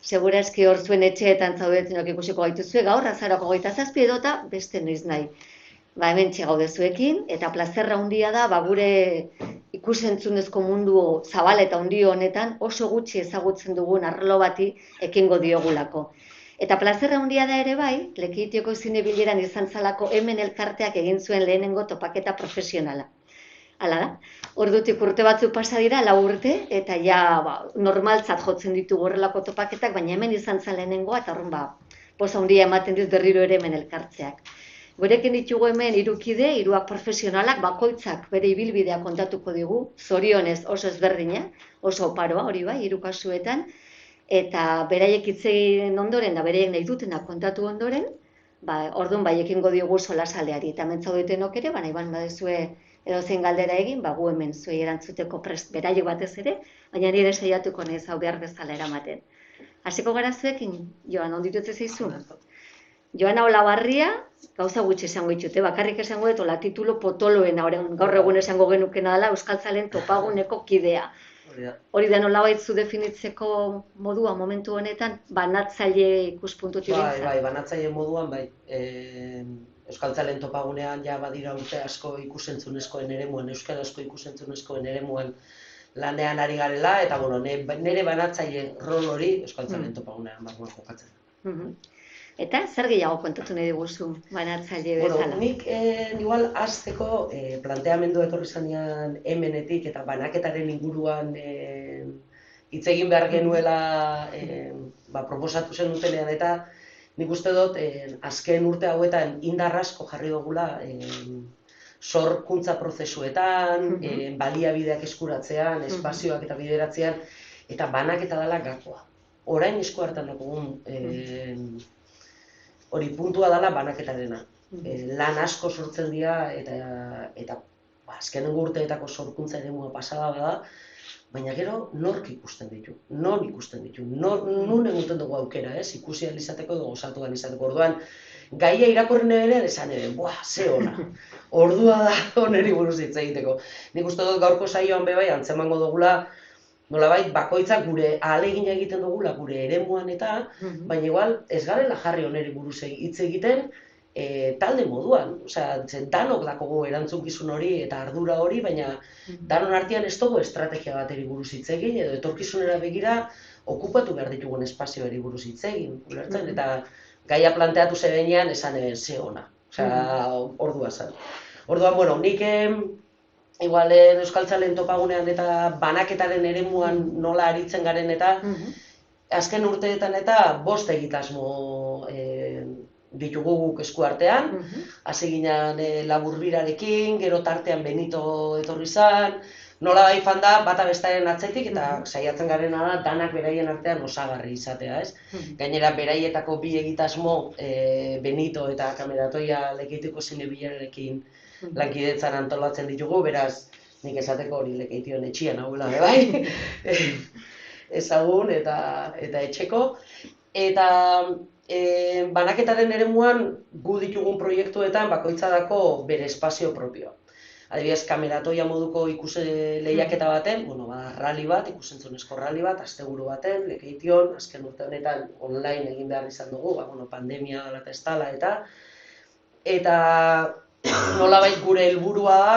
Segurazki hor zuen etxeetan zaudetenok ikusiko gaituzue gaur, azaroko 27 edota beste noiz nahi. Hemen gaude zuekin, eta plazerra handia da, gure ikusentzunezko mundu zabal eta handi honetan oso gutxi ezagutzen dugun arlo bati ekingo diogulako. Eta plazerra handia da ere bai, Lekeitioko zinebileran izan zalako hemen elkarteak egin zuen lehenengo topaketa profesionala. Hala da, ordutik urte batzuk pasa dira, 4 urte, eta ja normaltzat jotzen ditugu horrelako topaketak, baina hemen izan zen lehenengoa, eta horren poza handia ematen dit berriro ere hemen elkartzeak. Gurekin ditugu hemen 3 kide, 3 profesionalak, bakoitzak bere ibilbidea kontatuko digu, zorionez oso ezberdina, oso oparoa hori bai, 3 kasuetan, eta beraiek hitz egin ondoren, da beraiek nahi dutena kontatu ondoren, orduan ekingo diogu solasaleari, eta hemen zaudetenok ere, nahi baduzue edozein galdera egin, gu hemen zuei erantzuteko prest beraiek batez ere, baina nire saiatuko naiz hau behar bezala eramaten. Hasiko gara zuekin, Joan, onditutze zaizu? Joana Olabarria, gauza gutxi esango ditute, bakarrik esango dut la titulo potoloena, gaur egun esango genukena dela Euskaltzalen topaguneko kidea. Hori da nolabait zu definitzeko modua momentu honetan, banatzaile ikuspuntutik behintzat? Bai, banatzaile moduan, bai. Euskaltzalen topagunean ja badira urte asko ikusentzunezkoen eremuan, euskarazko ikusentzunezkoen eremuan lanean ari garela, eta nire banatzaile rol hori Euskaltzalen topagunean barruan jokatzen. Eta zer gehiago kontatu nahi diguzu banatzaile bezala? Nik igual hasteko planteamendu etorri zanean hemenetik eta banaketaren inguruan hitz egin behar genuela proposatu zen dutenean, eta nik uste dut azken urte hauetan indar asko jarri dugula sorkuntza prozesuetan, baliabideak eskuratzean, espazioak eta bideratzean, eta banaketa dela gakoa. Orain esku hartan dugun hori puntua dela banaketarena. Lan asko sortzen dira eta azkenengo urteetako sorkuntza eremua pasada bada, baina gero nork ikusten ditu, non ikusten ditu, nun egiten dugu aukera, ikusi ahal izateko edo gozatu ahal izateko. Orduan, gaia irakorren ere esan ere, ze ona, ordua da oneri buruz hitz egiteko. Nik uste dut gaurko saioan bai antzemango dugula, nolabait bakoitzak gure ahalegina egiten dugula gure eremuan eta, baina igual ez garela jarri oneri buruz hitz egiten talde moduan. Osea, danok dakogu erantzukizun hori eta ardura hori, baina danon artean ez dugu estrategia bateri buruz hitz egin, edo etorkizunera begira okupatu behar ditugun espazioari buruz hitz egin, ulertzen, eta gaia planteatu zebenean esan ze ona. Osea, ordua zen. Orduan, nik igual Euskaltzalen topagunean eta banaketaren eremuan nola aritzen garen eta azken urteetan eta 5 egitasmo ditugu guk eskuartean, hasi ginen Laburbirarekin, gero tartean Benito etorri zan, nola bai fanda bata bestaren atzetik eta saiatzen garena da danak beraien artean osagarri izatea, ez? Gainera beraietako 2 egitasmo Benito eta Kameratoia Lekeitioko zinebilarekin lankidetzan antolatzen ditugu, beraz, nik esateko hori Lekeition etxian hauela, bai, ezagun eta etxeko. Eta banaketaren eremuan gu ditugun proiektuetan bakoitza dako bere espazio propioa. Adibidez, Kameratoia moduko ikuse lehiaketa baten, rally bat, ikusentzunezko rally bat, asteburu baten, Lekeition, azken urte honetan online egin behar izan dugu, pandemia dela eta ez dela, eta nolabait gure helburua da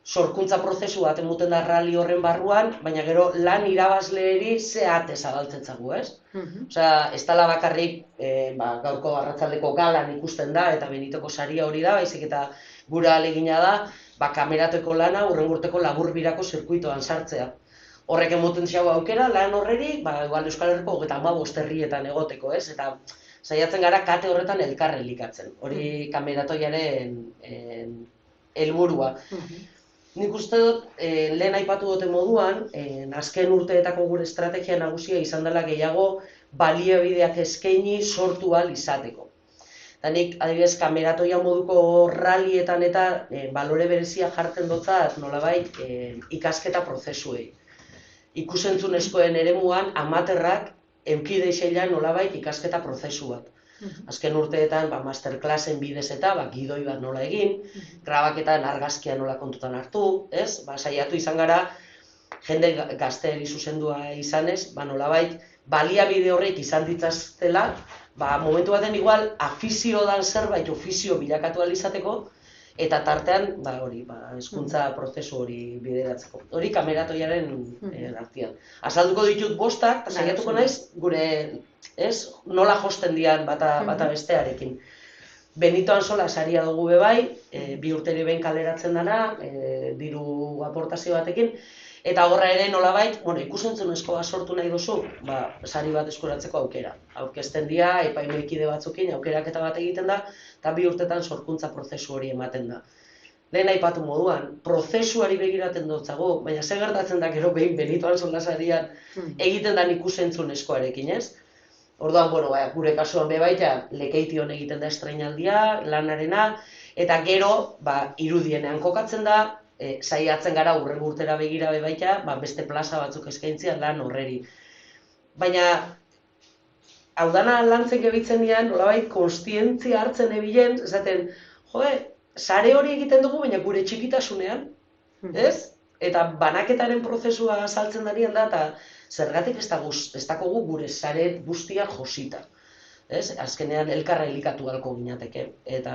sorkuntza prozesu bat emuten da rally horren barruan, baina gero lan irabazleeri ze ate zabaltzen zagu, ez? Osea, ez dela bakarrik gaurko arratsaldeko galan ikusten da, eta Benitoko saria hori da, baizik eta gure ahalegina da, Kameratoeko lana hurrengo urteko Laburbirako zirkuitoan sartzea. Horrek emoten ziago aukera, lan horreri, igual Euskal Herriko 35 herrietan egoteko, ez? Eta saiatzen gara kate horretan elkar elikatzen, hori Kameratoiaren helburua. Nik uste dut, lehen aipatu duten moduan, azken urteetako gure estrategia nagusia izan dela gehiago baliabideak eskaini sortu ahal izateko. Eta nik, adibidez, Kameratoia moduko rallyetan eta balore berezia jartzen dutzat nolabait ikasketa prozesuei. Ikusentzunezkoen eremuan amaterrak eukide iseilan nolabait ikasketa prozesu bat. Azken urteetan masterclassen bidez eta gidoi bat nola egin, grabaketan argazkia nola kontutan hartu, saiatu izan gara jende gazteeri zuzendua izanez, nolabait, baliabide horrek izan ditzaztela, momentu baten igual afizio dan zerbait ofizio bilakatu ahal izateko, eta tartean, hezkuntza prozesu hori bideratzeko. Hori kameratoiaren artean. Azalduko ditut bostak, eta saiatuko naiz, gure, nola josten dian bata bestearekin. Benito Ansola saria dugu bebai, 2 urteri behin kaleratzen dana, diru aportazio batekin, eta horra ere nolabait, ikusentzunezko bat sortu nahi duzu, sari bat eskuratzeko aukera. Aurkezten dira, epaimahaikide batzukin, aukeraketa bat egiten da, eta 2 urtetan sorkuntza prozesu hori ematen da. Lehen aipatu moduan, prozesuari begiraten dutzago, baina zer gertatzen da gero behin Benito Ansola sarian egiten dan ikusentzunezkoarekin, ez? Orduan, gure kasuan bebaita, Lekeition egiten da estreinaldia, lanarena, eta gero, irudienean kokatzen da, saiatzen gara hurrengo urtera begira bebaita, beste plaza batzuk eskaintzia lan horreri. Baina, hau dana lantzen gebitzen dian, nolabait, konstientzia hartzen ebilen, esaten, sare hori egiten dugu, baina gure txikitasunean, ez? Eta banaketaren prozesua azaltzen darien da, eta zergatik ez dakogu gure sare guztia josita. Azkenean elkarra elikatu halko ginateke. Eta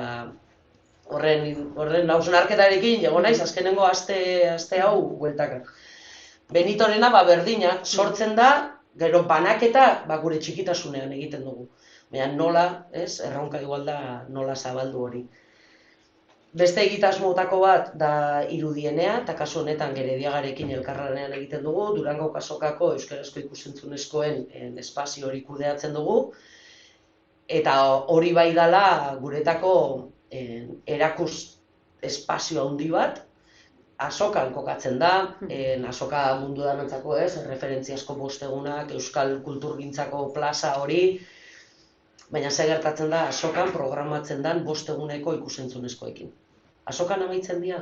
horren hausnarketarekin, jego naiz, azkenengo aste hau bueltaka. Benitorena berdina, sortzen da, gero banaketa gure txikitasunean egiten dugu. Baina nola, erronka igual da nola zabaldu hori. Beste egitasmotako bat da irudienea, eta kasu honetan Gerediagarekin elkarlanean egiten dugu, Durango kasokako euskarazko ikusentzunezkoen espazio hori kudeatzen dugu, eta hori bai dela guretako erakus espazio handi bat, azokan kokatzen da, azoka mundu danontzako referentziazko bostegunak, euskal kulturgintzako plaza hori, baina zer gertatzen da azokan programatzen den bosteguneko ikusentzunezkoekin. Azokan amaitzen dira.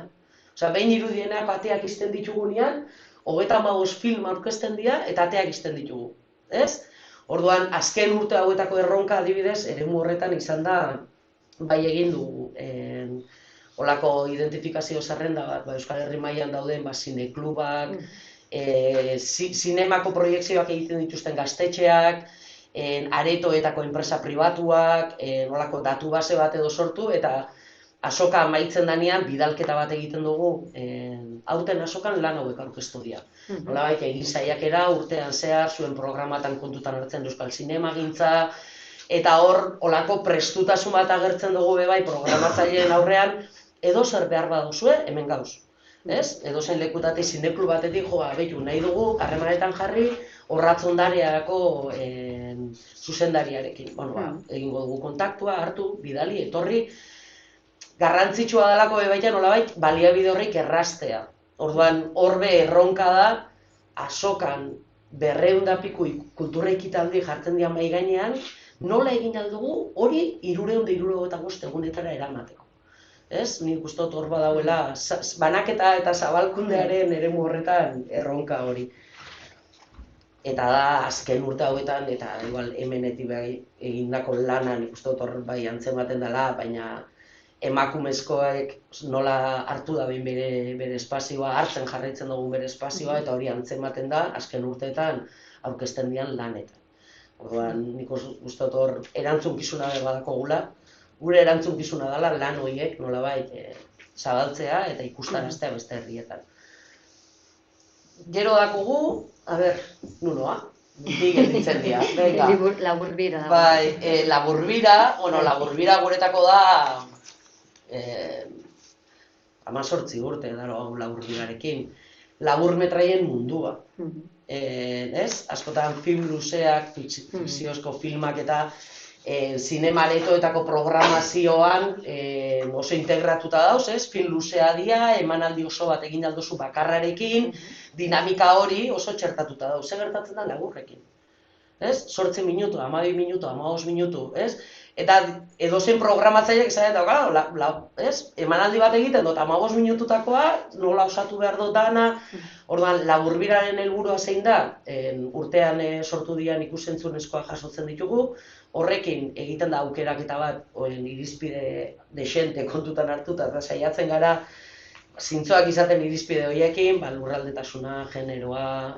Behin irudienak ateak izten ditugunean, 35 film aurkezten dira eta ateak izten ditugu. Orduan, azken urte hauetako erronka adibidez, eremu horretan izan da, bai egin dugu, olako identifikazio zerrenda bat, Euskal Herri mailan dauden zineklubak, zinemako proiekzioak egiten dituzten gaztetxeak, aretoetako enpresa pribatuak, olako datu base bat edo sortu, eta azoka amaitzen danean bidalketa bat egiten dugu, aurten azokan lan hauek aurkeztu dira. Nolabait egin saiakera urtean zehar, zuen programatan kontutan hartzen euskal zinemagintza, eta hor, olako prestutasun bat agertzen dugu bebai programatzaileen aurrean, edo zer behar baduzue, hemen gauz. Edo zen lekutatik zineklu batetik, behitu nahi dugu, harremanetan jarri, Horratzondareako zuzendariarekin. Egingo dugu kontaktua, hartu, bidali, etorri. Garrantzitsua delako bebaita nolabait, baliabide horrik erraztea. Orduan, horbe erronka da, azokan 200 piku kultura ekitaldi jartzen dira mahai gainean, nola egin aldugu hori 365 egunetara eramateko. Nik uste dut hor badauela, banaketa eta zabalkundearen eremu horretan erronka hori. Eta da, azken urte hauetan, eta igual hemenetik egindako lanan ikusten dut hor bai antzematen dela, baina emakumezkoek nola hartu da behin bere espazioa, hartzen jarraitzen dugu bere espazioa, eta hori antzematen da, azken urteetan aurkezten dian lanetan. Orduan, nik uste dut hor erantzunkizuna badakogula, gure erantzunkizuna dela lan horiek nolabait zabaltzea eta ikustaraztea beste herrietan. Gero dakogu, nunoa, bi gelditzen dira, venga. Laburbira. Bai, laburbira guretako da 18 urte daro laburbirarekin. Laburmetraien mundua. Askotan film luzeak, fikziozko filmak eta zinemaretoetako programazioan oso integratuta dauz, film luzea dira, emanaldi oso bat egin aldozu bakarrarekin, dinamika hori oso txertatuta dauz, zer gertatzen da laburrekin. 8 minutu, 12 minutu, 15 minutu, eta edozein programatzaileak izaten dago, emanaldi bat egiten dut, 15 minututakoa, nola osatu behar dut dana, orduan, laburbiraren helburua zein da, urtean sortu dian ikusentzunezkoa jasotzen ditugu, horrekin egiten da aukeraketa bat, irizpide desente kontutan hartuta, eta saiatzen gara zintzoak izaten irizpide horiekin, lurraldetasuna, generoa,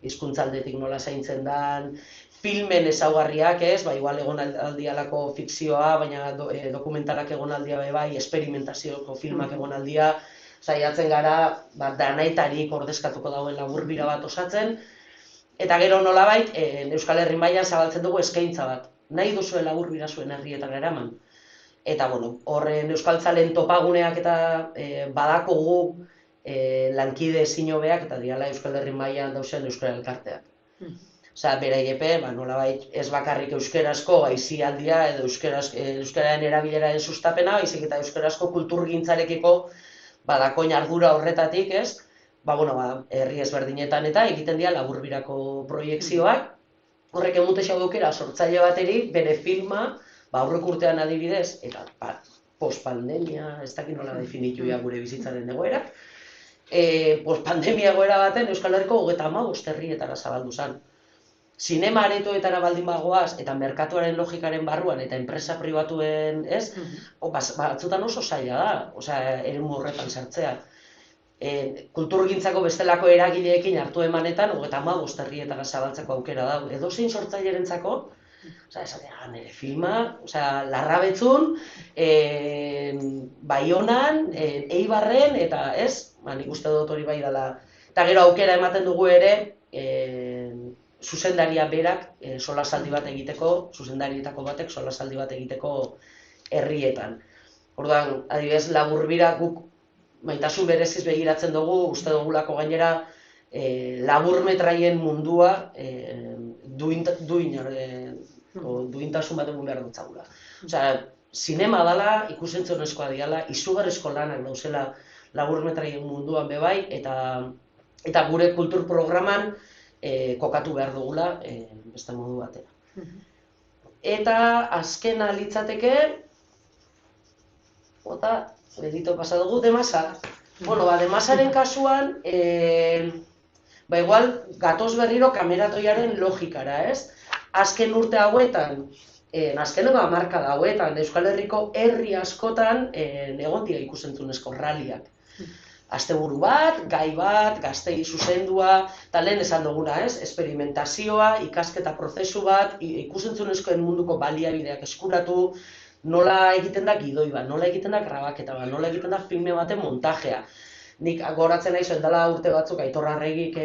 hizkuntzaldetik nola zaintzen dan, filmen ezaugarriak, ez, igual egonaldialako fikzioa, baina dokumentalak egonaldia bai, esperimentazioko filmak egonaldia, saiatzen gara, danaetarik ordezkatuko dauen laburbira bat osatzen, eta gero nolabait, Euskal Herri mailan zabaltzen dugu eskaintza bat. Nahi duzuen laburbira zuen herrietara eraman. Eta, horren euskaltzalen topaguneak eta badakogu lankide ezinobeak eta diala Euskal Herri mailan dauzen euskara elkarteak. Osea, beraiepe, nolabait ez bakarrik euskerazko aisialdia edo euskararen erabileraren sustapena, baizik eta euskarazko kulturgintzarekiko badakoin ardura horretatik, ez? Herri ezberdinetan eta egiten dira laburbirako proiekzioak. Horrek emute xaudukera sortzaile bateri bere filma, aurrek urtean adibidez, eta post-pandemia, ez dakit nola definituia gure bizitzaren egoerak, post-pandemia egoera baten Euskal Herriko 35 herrietara zabaldu zen. Zinema aretoetara baldin bagoaz, eta merkatuaren logikaren barruan, eta enpresa pribatuen, ez? Batzutan oso zaila da, eremu horretan sartzea. Kulturgintzako bestelako eragileekin hartu emanetan, 35 herrietara zabaltzeko aukera da. Edozein sortzailerentzako, esatea, nire filma, Larrabetzun, Baionan, Eibarren, eta ez, nik uste dut hori bai dela. Eta gero aukera ematen dugu ere, zuzendaria berak solasaldi bat egiteko, zuzendarietako batek solasaldi bat egiteko herrietan. Orduan, adibidez, laburbira guk maitasun bereziz begiratzen dugu, uste dugulako gainera laburmetraien mundua duintasun bat egun behar dutzagula. Zinema dela, ikusentzionezkoa diala, izugarrizko lanak dauzela laburmetraien munduan bebai, eta gure kultur programan kokatu behar dugula beste modu batera. Eta azkena litzateke, edito pasa dugu, Demasa. Demasaren kasuan, igual gatoz berriro kameratoiaren logikara, ez? Azken urte hauetan, azkeneko hamarkada hauetan, Euskal Herriko herri askotan egontia ikusentzunezko ralliak. Asteburu bat, gai bat, gaztei zuzendua, eta lehen esan duguna, ez? Esperimentazioa, ikasketa prozesu bat, ikusentzunezkoen munduko baliabideak eskuratu, nola egiten da gidoi bat, nola egiten da grabaketa bat, nola egiten da filme baten montajea. Nik goratzen nahi zuen dela urte batzuk Aitor Arregik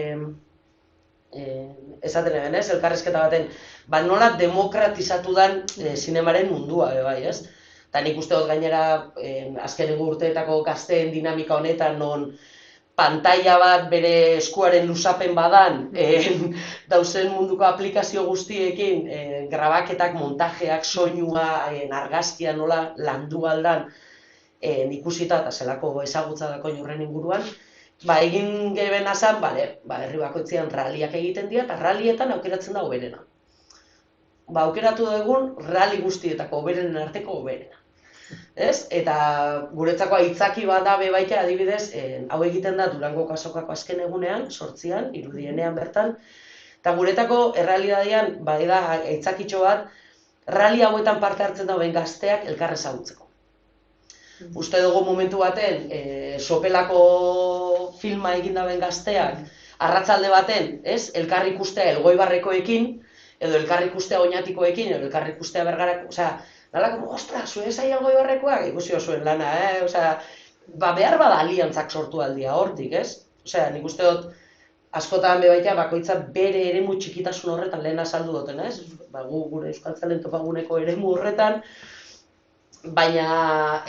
esaten eben, ez? Elkarrizketa baten, nola demokratizatu den zinemaren mundua, bai, ez? Eta nik uste dut gainera azkenengo urteetako gazteen dinamika honetan non pantaila bat bere eskuaren luzapen badan dauzen munduko aplikazio guztiekin grabaketak, montajeak, soinua, argazkia nola landu aldan ikusita eta zelako ezagutza dako horren inguruan, egin geben azan, herri bakoitzean ralliak egiten dira eta rallietan aukeratzen da hoberena. Aukeratu dugun rally guztietako hoberenen arteko hoberena. Eta guretzako aitzaki bat da bebaike adibidez, hau egiten da Durangoko azokako azken egunean, 8an, irudienean bertan, eta guretako errealidadean da aitzakitxo bat, rally hauetan parte hartzen dauen gazteak elkar ezagutzeko. Uste dugu momentu baten, sopelako filma egin dauen gazteak, arratzalde baten, elkar ikustea Elgoibarrekoekin, edo elkar ikustea Oñatikoekin, edo elkar ikustea Bergarako, nalako, ostra, zuen zai Elgoibarrekoak, ikusi zuen lana, behar bada aliantzak sortu aldia hortik, ez? Nik uste dut, askotan bebaitea bakoitza bere eremu txikitasun horretan lehen azaldu duten, ez? Gure euskaltzalen topaguneko eremu horretan, baina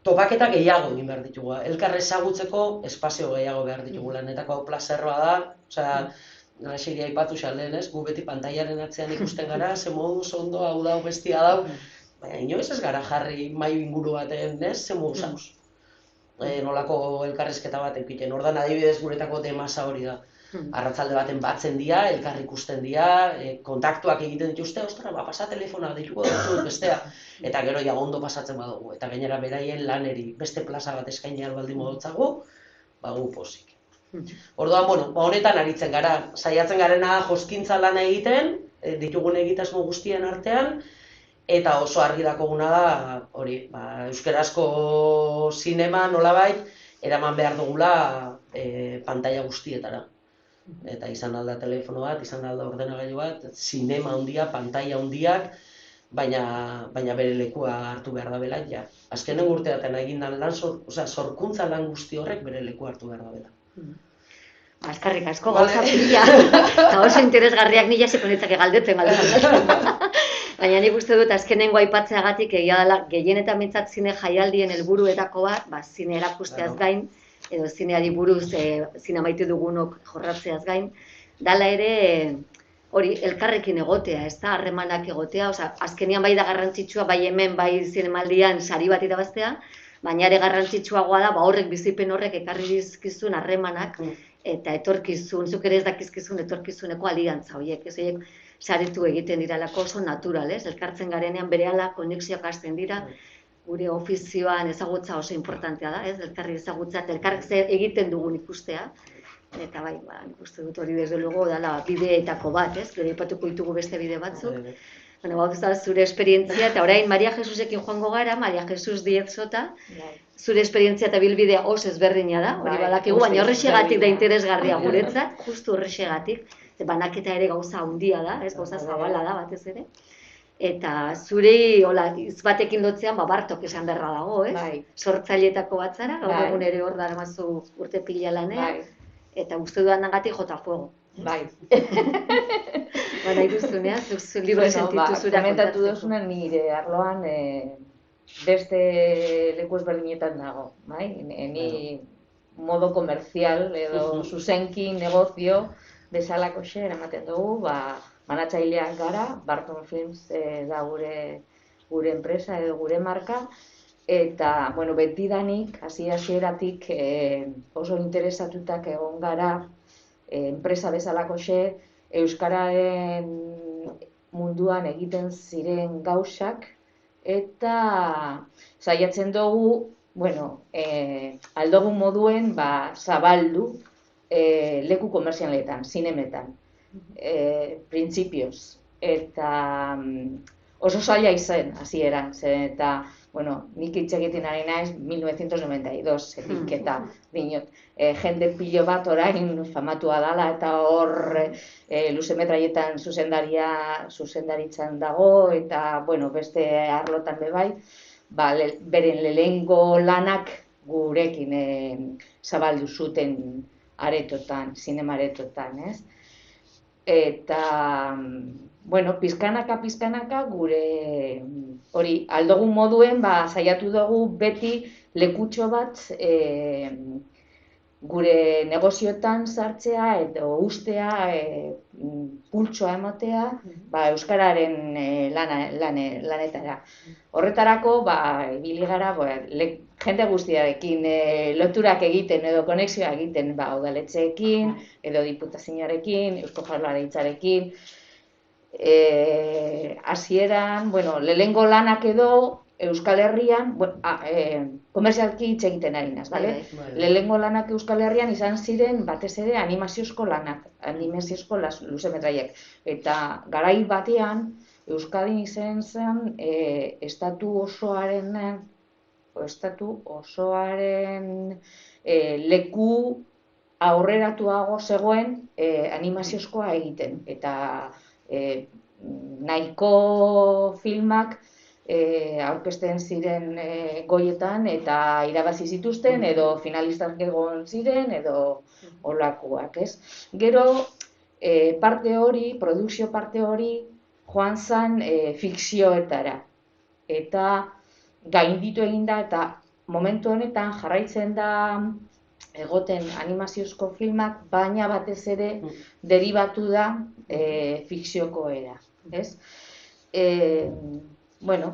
topaketa gehiago egin behar ditugu. Elkar ezagutzeko espazio gehiago behar ditugu lanetako plazerroa da, Naxiri aipatu xalen, ez? Gu beti pantailaren atzean ikusten gara, ze moduz ondo, hau dau, bestia dau, baina inoiz ez gara jarri maiu inguru baten, ez? Ze moduz hauz. Nolako elkarrizketa bat ekiten. Ordan adibidez guretako Demasa hori da. Arratzalde baten batzen dira, elkar ikusten dira, kontaktuak egiten dituzte, ostra, pasa telefona, dituko dut bestea. Eta gero ja ondo pasatzen badugu. Eta gainera beraien laneri beste plaza bat eskaini baldin modotzagu, gu pozik. Orduan, honetan aritzen gara, saiatzen garena joskintza lana egiten, ditugun egitasmo guztien artean, Eta oso argi dakoguna da, hori, euskarazko zinema nolabait, eraman behar dugula pantaila guztietara. Eta izan alda telefono bat, izan alda ordenagailu bat, zinema handia, pantaila handiak, baina bere lekua hartu behar da bela, ja. Azkenen urteaten egin dan lan, sorkuntza lan guzti horrek bere lekua hartu behar da bela. Eskerrik asko, gauza pila. Eta oso interesgarriak nila seko nitzake galdetzen. Baina nik uste dut azkenengo aipatzeagatik egia dela gehienetan mintzat zine jaialdien helburuetako bat, zine erakusteaz gain, edo zineari buruz zine amaitu dugunok jorratzeaz gain, dala ere hori elkarrekin egotea, ez da, harremanak egotea, azkenian bai da garrantzitsua, bai hemen, bai zinemaldian sari bat irabaztea, baina ere garrantzitsuagoa da, horrek bizipen horrek ekarri dizkizun harremanak, eta etorkizun, zuk ere ez dakizkizun etorkizuneko aliantza horiek, ez horiek saritu egiten diralako oso natural, ez? Elkartzen garenean berehala konexioak hasten dira, gure ofizioan ezagutza oso importantea da, ez? Elkarri ezagutza, elkarrik egiten dugun ikustea, eta bai, nik uste dut hori desde luego dala bideetako bat, ez? Gero aipatuko ditugu beste bide batzuk. Bueno, da zure esperientzia, eta orain Maria Jesusekin joango gara, Maria Jesus Diez Sota, zure esperientzia eta bilbidea oso ezberdina da, hori badakigu, baina horrexegatik da interesgarria guretzat, justu horrexegatik, banaketa ere gauza handia da, ez gauza zabala da batez ere. Eta zure hitz batekin lotzean, Bartok esan beharra dago, ez? Sortzaileetako bat zara, gaur egun ere hor daramazu urte pila lanean, eta uste dudanagatik jota fuego. Bai. Baina ikustunean, zuk libre sentitu zure komentatu duzunen nire arloan beste leku ezberdinetan dago, bai? Ni modo komerzial edo zuzenki negozio bezalako xe eramaten dugu, manatzaileak gara, Barton Films da gure enpresa edo gure marka, eta, bueno, betidanik, hasieratik oso interesatutak egon gara enpresa bezalako xe, euskararen munduan egiten ziren gauzak, eta saiatzen dugu, bueno, aldogun moduen zabaldu leku komerzialetan, zinemetan, printzipioz. Eta oso zaila izan, hasieran, eta, bueno, nik hitz egiten ari naiz 1992, eta dinot, jende pilo bat orain famatua dala, eta hor luzemetraietan zuzendaritzan dago, eta, bueno, beste arlotan bebai, beren lehengo lanak gurekin zabaldu zuten aretotan, zinema aretotan, ez? Eta, bueno, pizkanaka gure hori aldogun moduen saiatu dugu beti lekutxo bat gure negozioetan sartzea eta ustea pultsoa ematea euskararen lanetara. Horretarako ibili gara jende guztiarekin loturak egiten edo konexioa egiten udaletxeekin edo diputazioarekin, Eusko Jaurlaritzarekin. Hasieran, lehengo lanak edo Euskal Herrian, komerzialki hitz egiten ari naz, bale? Lehengo lanak Euskal Herrian izan ziren batez ere animaziozko lanak, animaziozko luzemetraiek. Eta garai batean, Euskadin izan zen estatu osoaren leku aurreratuago zegoen animaziozkoa egiten. Eta nahiko filmak aurkezten ziren goietan eta irabazi zituzten edo finalistak egon ziren edo olakoak, ez? Gero parte hori, produkzio parte hori joan zen fikzioetara eta gainditu egin da eta momentu honetan jarraitzen da egoten animaziozko filmak, baina batez ere deribatu da fikzioko era, ez? Bueno,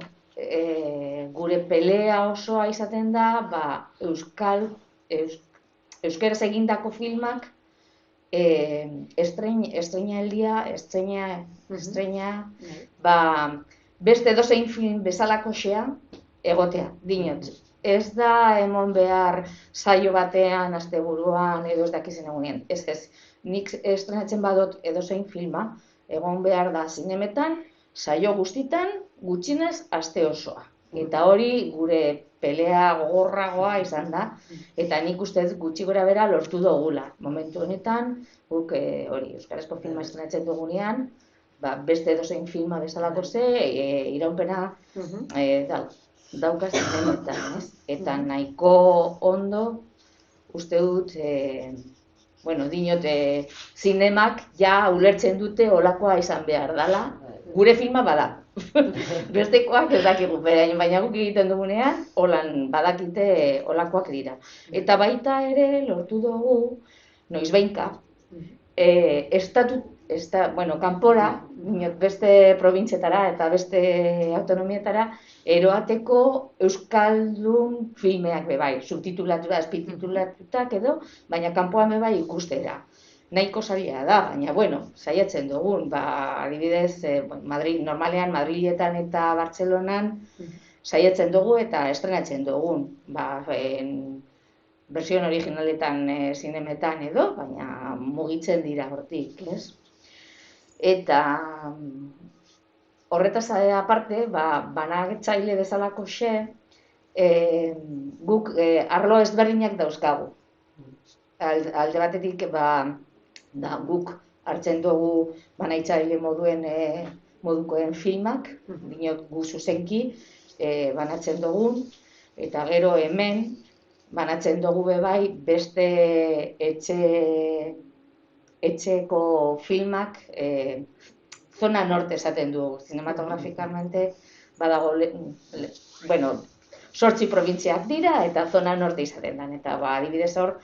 gure pelea osoa izaten da, euskaraz egindako filmak estrena, beste edozein film bezalakoxea egotea, dinot. Ez da emon behar saio batean, asteburuan, edo ez dakizen egunean. Ez, nik estrenatzen badot edozein filma, egon behar da zinemetan, saio guztitan, gutxinez aste osoa. Eta hori gure pelea gogorragoa izan da, eta nik uste dut gutxi gora bera lortu dugula. Momentu honetan, guk hori euskarazko filma estrenatzen dugunean, beste edozein filma bezalako iraunpena dauka zinemetan, ez? Eta nahiko ondo uste dut, dinot, zinemak ja ulertzen dute olakoa izan behar dela, gure filma bada. Bestekoak ez dakigu, baina guk egiten dugunean, holan badakite olakoak dira. Eta baita ere lortu dugu, noizbehinka, kanpora, beste probintzetara eta beste autonomietara, eroateko euskaldun filmeak bebai, subtitulatura, azpititulatutak edo, baina kanpoan bebai ikustera. Nahiko zaila da, baina, saiatzen dugun, adibidez, normalean Madriletan eta Bartzelonan saiatzen dugu eta estrenatzen dugun, versión originaletan zinemetan edo, baina mugitzen dira hortik, ez? Eta horretaz aparte, banatzaile bezalako guk arlo ezberdinak dauzkagu. Alde batetik, guk hartzen dugu banatzaile modukoen filmak, dinot gu zuzenki banatzen dugu, eta gero hemen banatzen dugu bebai beste etxeko filmak zona norte esaten dugu, cinematografikamente badago, 8 probintziak dira eta zona norte izaten den, eta adibidez hor,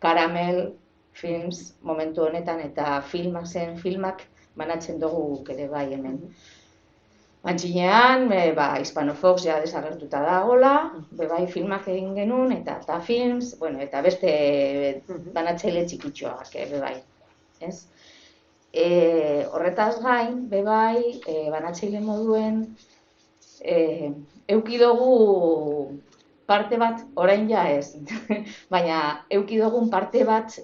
Caramel Films momentu honetan eta filmak banatzen dugu ere bai hemen. Antxinean, Hispanofox ja desagertuta dagoela, bebai filmak egin genuen, eta Films, eta beste banatzaile txikitxoak, bebai, ez? Horretaz gain, bebai, banatzaile moduen, euki dugu parte bat, orain ja ez, baina euki dugun parte bat,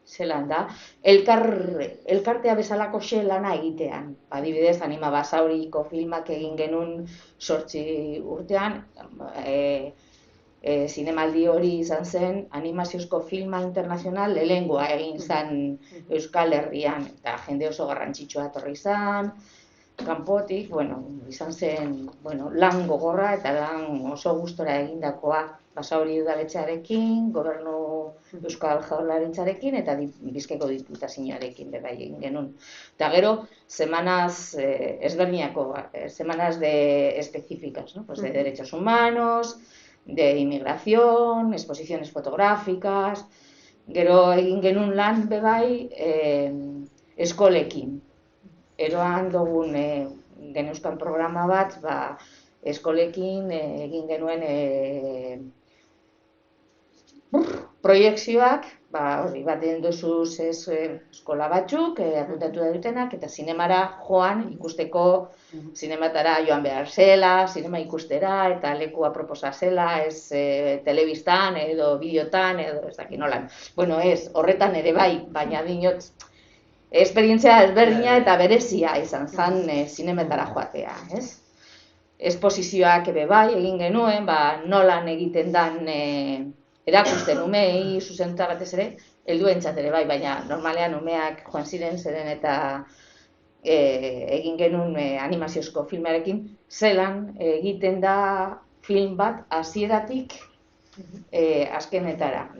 zelan da, elkartea bezalako lana egitean. Adibidez, Anima Basauriko filmak egin genuen 8 urtean, zinemaldi hori izan zen, animaziozko filma internazional lehengoa egin zen Euskal Herrian, eta jende oso garrantzitsua etorri izan, kanpotik, izan zen lan gogorra eta lan oso gustora egindakoa Basauri udaletxearekin, gobernu Euskal Jaurlaritzarekin eta Bizkaiko Diputazioarekin bebai egin genuen. Eta gero, semanas ezberdinako, semanas específicas, pues de derechos humanos, de inmigración, exposiciones fotográficas, gero egin genuen lan bebai eskolekin. Eroan dugun geneuzkan programa bat, eskolekin egin genuen proiekzioak, baten duzuz eskola batzuk, apuntatu da dutenak, eta zinemara joan ikusteko, zinematara joan behar zela, zinema ikustera, eta lekua proposa zela, ez telebistan edo bideotan, edo ez dakin nolan. Ez, horretan ere bai, baina dinot, esperientzia ezberdina eta berezia izan zen zinemetara joatea, ez? Esposizioak ebe bai egin genuen, nolan egiten dan erakusten umei zuzentuta batez ere, helduentzat ere bai, baina normalean umeak joan ziren zeren eta egin genuen animaziozko filmarekin, zelan egiten da film bat hasieratik azkenetara.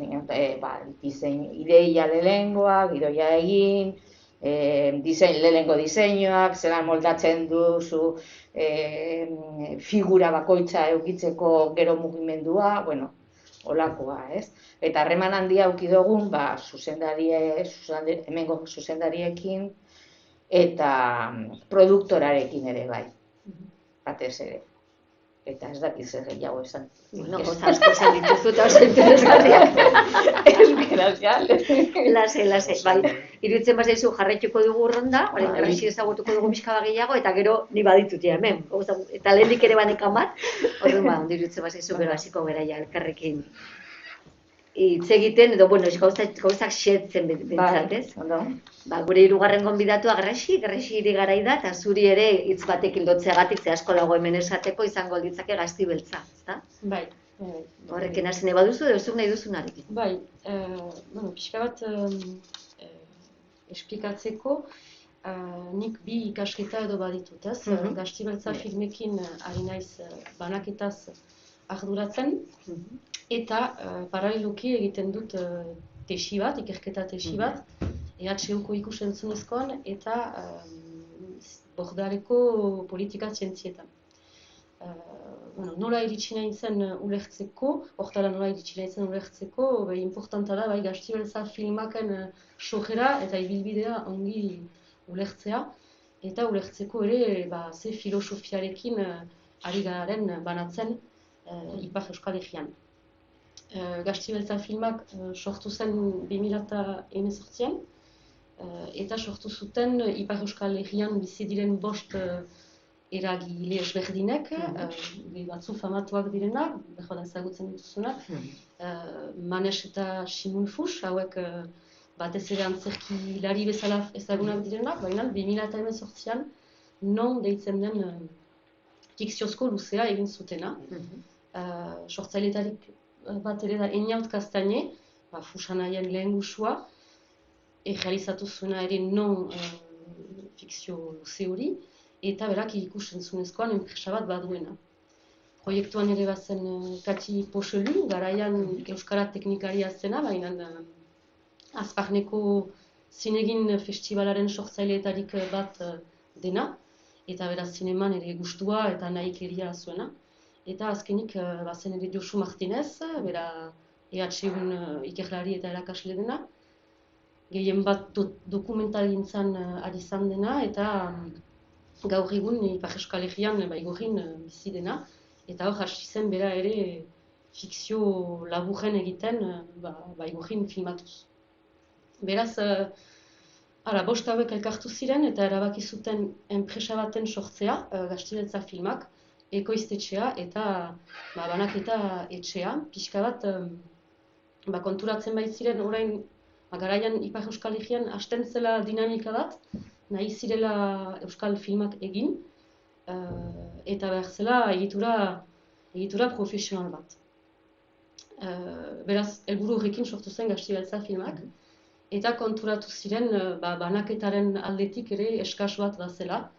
Ideia lehengoa, gidoia egin, lehengo diseinuak, zelan moldatzen duzu figura bakoitza eukitzeko gero mugimendua, olakoa, ez? Eta harreman handia auki dugun, hemengo zuzendariekin eta produktorarekin ere bai, batez ere. Eta ez dakit zer gehiago esan. Asko esan dituzu eta oso interesgarriak. Lase, bai. Iruditzen bazaizu jarraituko dugu ronda, horrexi ezagutuko dugu pixka gehiago, eta gero ni baditut hemen. Eta lehendik ere banekan bat, iruditzen bazaizu gero hasiko gera ja elkarrekin. hitz egiten, edo, bueno, gauzak xetzen bintzat, ez? Ondo. Gure hirugarren gonbidatua Grexi iri garai da, eta zuri ere hitz batekin lotzeagatik, ze asko dago hemen esateko, izango litzake Gazti Beltza, ezta? Bai. Horrekin hasi nahi baduzu, edo zuk nahi duzunarekin. Bai, pixka bat esplikatzeko, nik bi ikasketa edo baditut, ez? Gazti Beltza filmekin ari naiz banaketaz arduratzen, eta paraleloki egiten dut tesi bat, ikerketa tesi bat, EHUko ikus-entzunezkoan eta Bordareko politika zientzietan. Nola iritsi nahi zen ulertzeko, hortara nola iritsi nahi zen ulertzeko, importanta da, bai, Gazti Beltza filmaken sojera eta ibilbidea ongi ulertzea, eta ulertzeko ere, ze filosofiarekin ari garen banatzen Ipar Euskal Herrian. Gazti Beltza filmak sortu zen 2018an, eta sortu zuten Ipar Euskal Herrian bizi diren 5 eragile ezberdinek, batzu famatuak direnak, behar ezagutzen dituzunak, Manes eta Simon Fuchs, hauek batez ere antzerkilari bezala ezagunak direnak, baina 2018an non deitzen den fikziozko luzea egin zutena. Sortzailetarik bat ere da Einaut Castañe, Fuxanaien lehen gusua, realizatu zuena ere non fikzio luze hori, eta berak ikus-entzunezkoan enpresa bat baduena. Proiektuan ere bazen Kati Poxelu, garaian Euskara teknikaria zena, baina Azparneko zinegin festivalaren sortzaileetarik bat dena, eta beraz zineman ere gustua eta nahikeria zuena. Eta azkenik bazen ere Josu Martinez, bera EHUn ikerlari eta erakasle dena, gehien bat dokumentalgintzan ari izan dena, eta gaur egun Ipar Euskal Herrian Baigorrin bizi dena, eta hor hasi zen bera ere fikzio laburren egiten Baigorrin filmatuz. Beraz, 5 hauek elkartu ziren eta erabaki zuten enpresa baten sortzea, Gazti Beltza filmak, ekoiztetxea eta banaketa etxea. Pixka bat konturatzen baitziren orain garaian Ipar Euskal Herrian hasten zela dinamika bat, nahi zirela Euskal filmak egin, eta behar zela egitura profesional bat. Beraz, helburu horrekin sortu zen Gazti Beltza filmak, eta konturatu ziren banaketaren aldetik ere eskas bat da zela,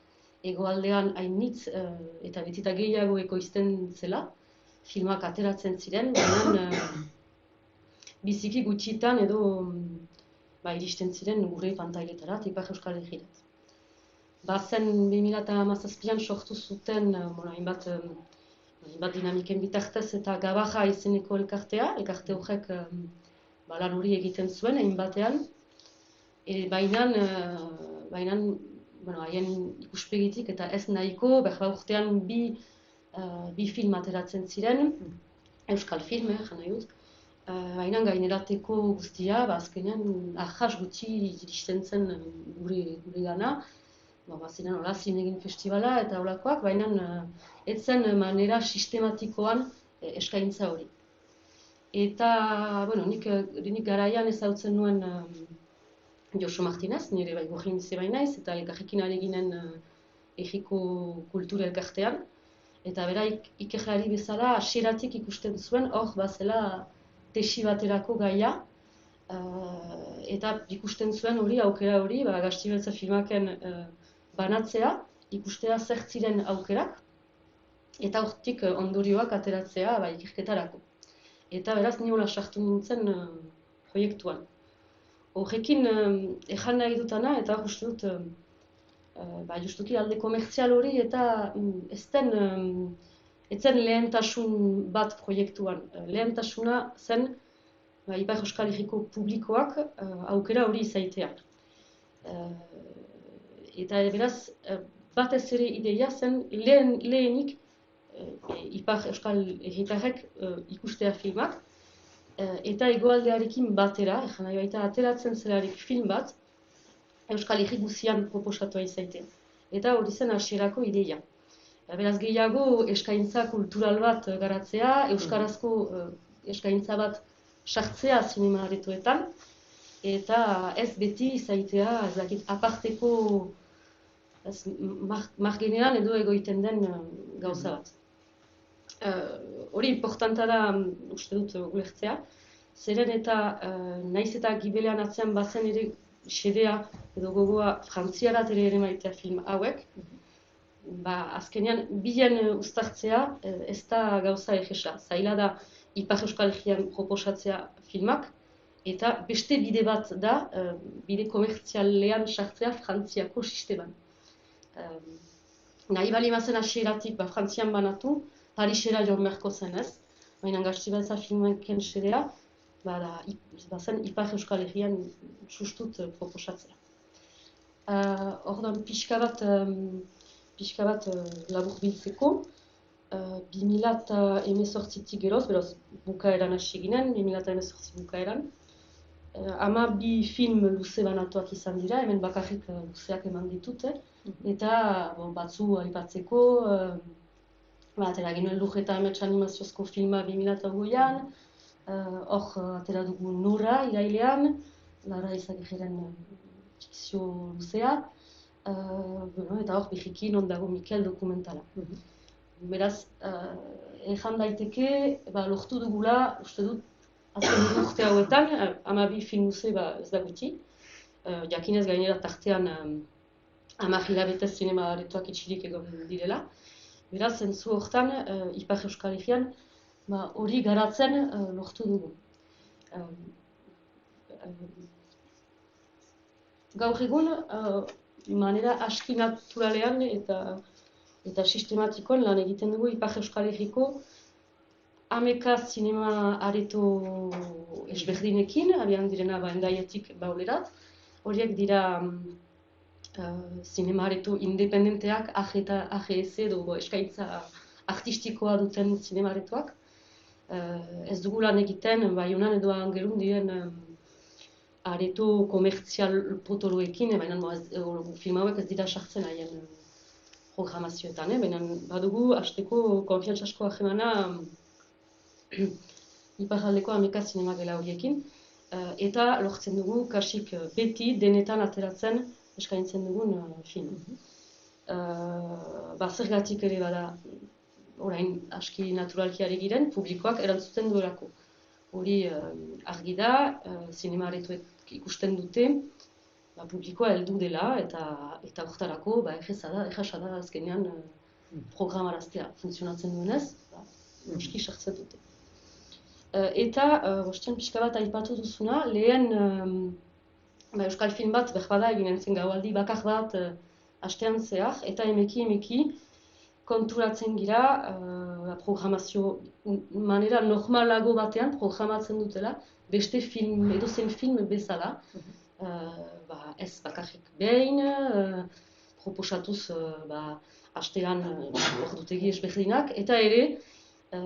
hegoaldean hainitz eta betita gehiago ekoizten zela, filmak ateratzen ziren, baina biziki gutxitan edo iristen ziren gure pantailetara, Ipar Euskal Herrirat. Bazen 2017an sortu zuten hainbat dinamiken bitartez eta Gabaja izeneko elkartea, elkarte horrek lan hori egiten zuen, hainbatean, baina haien ikuspegitik eta ez nahiko, behar urtean bi film ateratzen ziren, Euskal film, jana dut, baina gainerateko guztia, azkenean ahas gutxi iristen zen gure gana, ziren hola zinegin festivala eta holakoak, baina ez zen manera sistematikoan eskaintza hori. Eta, nik garaian ezagutzen nuen Josu Martinez, nire Baigorrin bizi bainaiz, eta elkarrekin ari ginen Egiko kultura elkartean. Eta bera ikerlari bezala hasieratik ikusten zuen, hor bazela tesi baterako gaia, eta ikusten zuen hori, aukera hori, Gazti Beltza filmaken banatzea, ikustea zer ziren aukerak, eta hortik ondorioak ateratzea ikerketarako. Eta beraz niola sartu nintzen proiektuan. Horrekin ejan nahi dutana, eta uste dut, justuki alde komertzial hori, eta ez zen lehentasun bat proiektuan. Lehentasuna zen Ipar Euskal Herriko publikoak aukera hori izaitea. Eta beraz, batez ere ideia zen lehenik Ipar Euskal Herritarrek ikustea filmak, eta hegoaldearekin batera, nahi baita ateratzen zelarik film bat, Euskal Herri guzian proposatua izaitea. Eta hori zen hasierako ideia. Beraz gehiago eskaintza kultural bat garatzea, euskarazko eskaintza bat sartzea zinema aretoetan, eta ez beti izaitea, ez dakit, aparteko margenean edo egoiten den gauza bat. Hori importanta da, uste dut, ulertzea, zeren eta naiz eta gibelean atzean bazen ere xedea edo gogoa frantziarat ere maitea film hauek, azkenean bilen uztartzea ez da gauza egesa. Zaila da Ipar Euskal Herrian proposatzea filmak, eta beste bide bat da, bide komertzialean sartzea Frantziako sisteman. Nahi bali mazen hasieratik Frantzian banatu, Parisera joan beharko zen ez, baina Gastibaltza filmeken xedea, bazen Ipar Euskal Herrian sustut proposatzea. Orduan pixka bat labur biltzeko, 2018tik geroz, beroz bukaeran hasi ginen, 2018 bukaeran. 12 film luze banatuak izan dira, hemen bakarrik luzeak eman ditute, eta batzu aipatzeko, atera ginen Lujeta Amets animaziozko filma 2008an, hor atera dugu Nora irailean, Lara Izagirren fikzio luzea, eta hor Bijiki non dago Mikel dokumentala. Beraz, ezan daiteke, lortu dugula, uste dut, azken urte hauetan, 12 film luze ez da guti, jakinez gainera tartean 10 hilabetez zinema aretoak itxirik egon direla. Beraz, zentzu hortan, Ipar Euskal Herrian, hori garatzen lortu dugu. Gaur egun, manera aski naturalean eta sistematikoan lan egiten dugu Ipar Euskal Herriko ameka zinema areto ezberdinekin, abian direna Hendaietik Baulerat. Horiek dira zinema areto independenteak, AGS edo eskaintza artistikoa duten zinema aretoak. Ez dugu lan egiten, Baionan edo Angelun diren areto komertzial potoloekin, baina film hauek ez dira sartzen haien programazioetan, baina badugu hasteko konfiantzasko ahemana iparraldeko ameka zinema gela horiekin, eta lortzen dugu kasik beti denetan ateratzen eskaintzen dugun film. Zergatik ere bada, orain aski naturalki ari giren, publikoak erantzuten duelako. Hori argi da, zinema aretoek ikusten dute, publikoa heldu dela, eta horretarako egesa da azkenean programaraztea funtzionatzen duenez, noski sartzen dute. Eta, bostean pixka bat aipatu duzuna, lehen Euskal film bat berbada eginen zen gaualdi bakar bat astean zehar, eta emeki konturatzen gira programazio manera normalago batean programatzen dutela, beste film, edozen film bezala, ez bakarrik behin, proposatuz astean ordutegi ezberdinak, eta ere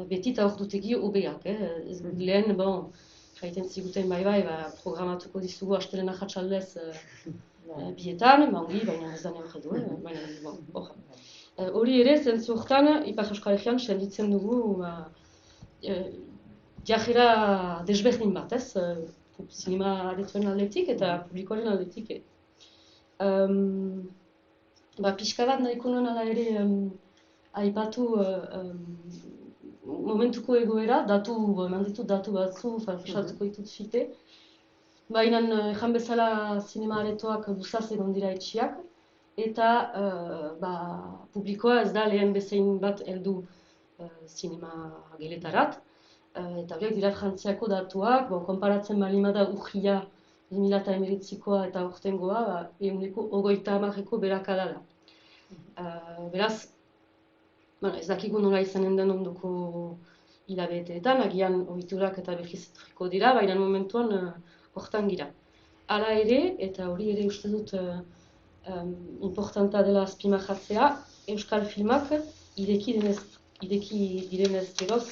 beti eta ordutegi hobeak. Lehen, jaiten ziguten programatuko dizugu astelena jatxaldez bietan, ongi, baina ez da neurre du. Hori ere, zentzu hortan, Ipar Euskal Herrian senditzen dugu jajera desberdin bat, zinema aretoen aldetik eta publikoaren aldetik. Pixka bat nahiko nuen ala ere aipatu momentuko egoera, eman ditut datu batzu, falsatuko ditut fite. Baina ezan bezala zinema aretoak luzaz egon dira etxiak, eta publikoa ez da lehen bezain bat heldu zinema geletarat. Eta horiek dira Frantziako datuak, konparatzen balimada urria 2019koa eta urtengoa, 130% berakada da. Beraz, ez dakigu nola izanen den ondoko hilabeteetan, agian ohiturak eta berrizetriko dira, baina momentuan hortan gira. Hala ere, eta hori ere uste dut importanta dela azpimarratzea, Euskal filmak ireki direnez geroz,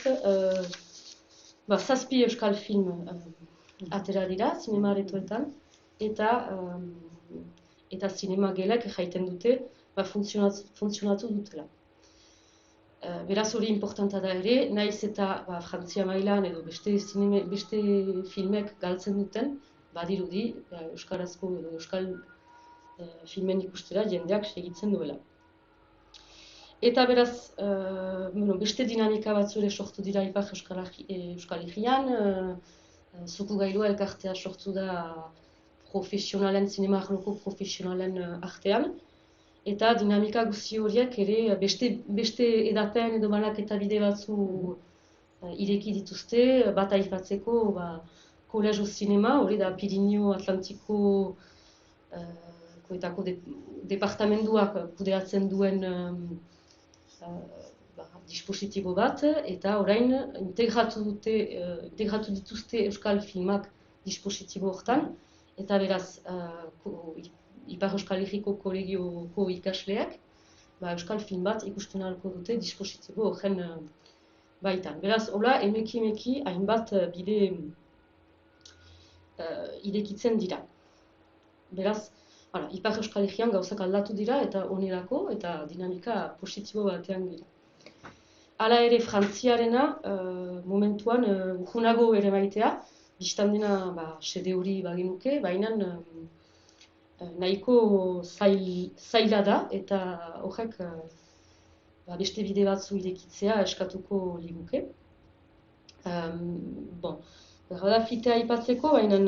7 Euskal film atera dira, zinema aretoetan, eta zinema gelek jaiten dute funtzionatu dutela. Beraz hori importanta da ere, naiz eta Frantzia mailan edo beste filmek galtzen duten, badirudi euskarazko edo euskal filmen ikustera jendeak segitzen duela. Eta beraz, beste dinamika batzu ere sortu dira Ipar Euskal Herrian, Zukugailua elkartea sortu da zinema arloko profesionalen artean, eta dinamika guzti horiek ere beste edapen edo banaketa bide batzu ireki dituzte, bat aipatzeko Kolegio Zinema, hori da Pirinio Atlantiko koetako departamenduak kudeatzen duen dispositibo bat, eta orain integratu dituzte euskal filmak dispositibo hortan, eta beraz Ipar Euskal Herriko kolegioko ikasleak euskal film bat ikusten ahalko dute dispositibo horren baitan. Beraz, hola, emeki hainbat bide irekitzen dira. Beraz, Ipar Euskal Herrian gauzak aldatu dira eta onerako eta dinamika positibo batean gira. Hala ere, Frantziarena momentuan urrunago ere maitea, biztan dena sede hori baginuke, baina nahiko zaila da eta horrek beste bide batzu irekitzea eskatuko liguke. Berda fitea aipatzeko, baina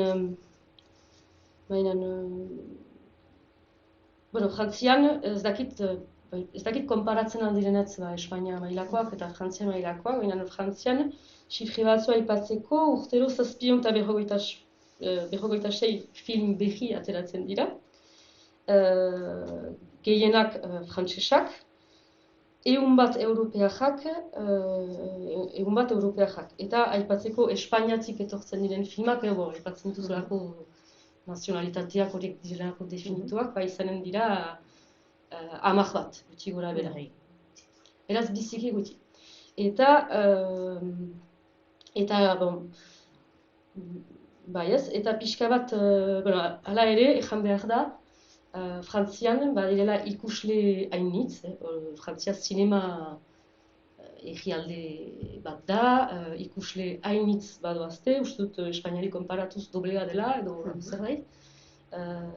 Frantzian ez dakit konparatzen aldirenetz Espainia mailakoak eta Frantzia mailakoak, baina Frantzian xifre batzu aipatzeko urtero 756 film berri ateratzen dira. Gehienak frantsesak, ehun bat europeajak, eta aipatzeko Espainiatik etortzen diren filmak, aipatzen duzulako nazionalitateak horiek direlako definituak, izanen dira 10 bat, gutxi gora bera. Eraz biziki gutxi. Eta pixka bat, hala ere, ezan behar da, Frantzian badirela ikusle hainitz, Frantzia zinema herrialde bat da, ikusle hainitz badoazte, uste dut Espainiari konparatuz doblega dela edo zerbait.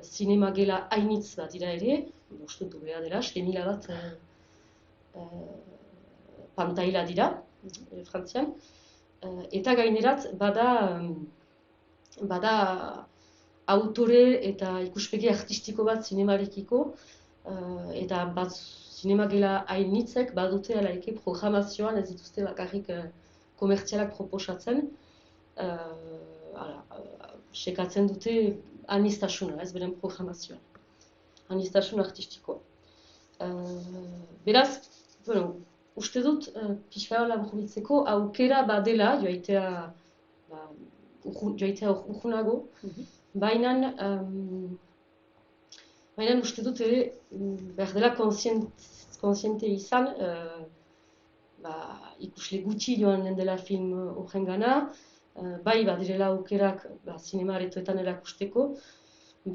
Zinema gela hainitz bat dira ere, uste dut doblega dela, 6.000 bat pantaila dira, Frantzian. Eta gainerat bada autore eta ikuspegi artistiko bat zinemarekiko, eta bat zinemagela hainitzek badute alaike programazioan ez dituzte bakarrik komertzialak proposatzen, sekatzen dute aniztasuna, ez beren programazioan, anistasun artistikoa. Beraz, uste dut, pixka laburbiltzeko aukera badela joaitea urrunago, baina uste dut ere behar dela konsiente izan ikusle gutxi joan den dela film horren gana, bai badirela aukerak zinema aretoetan erakusteko,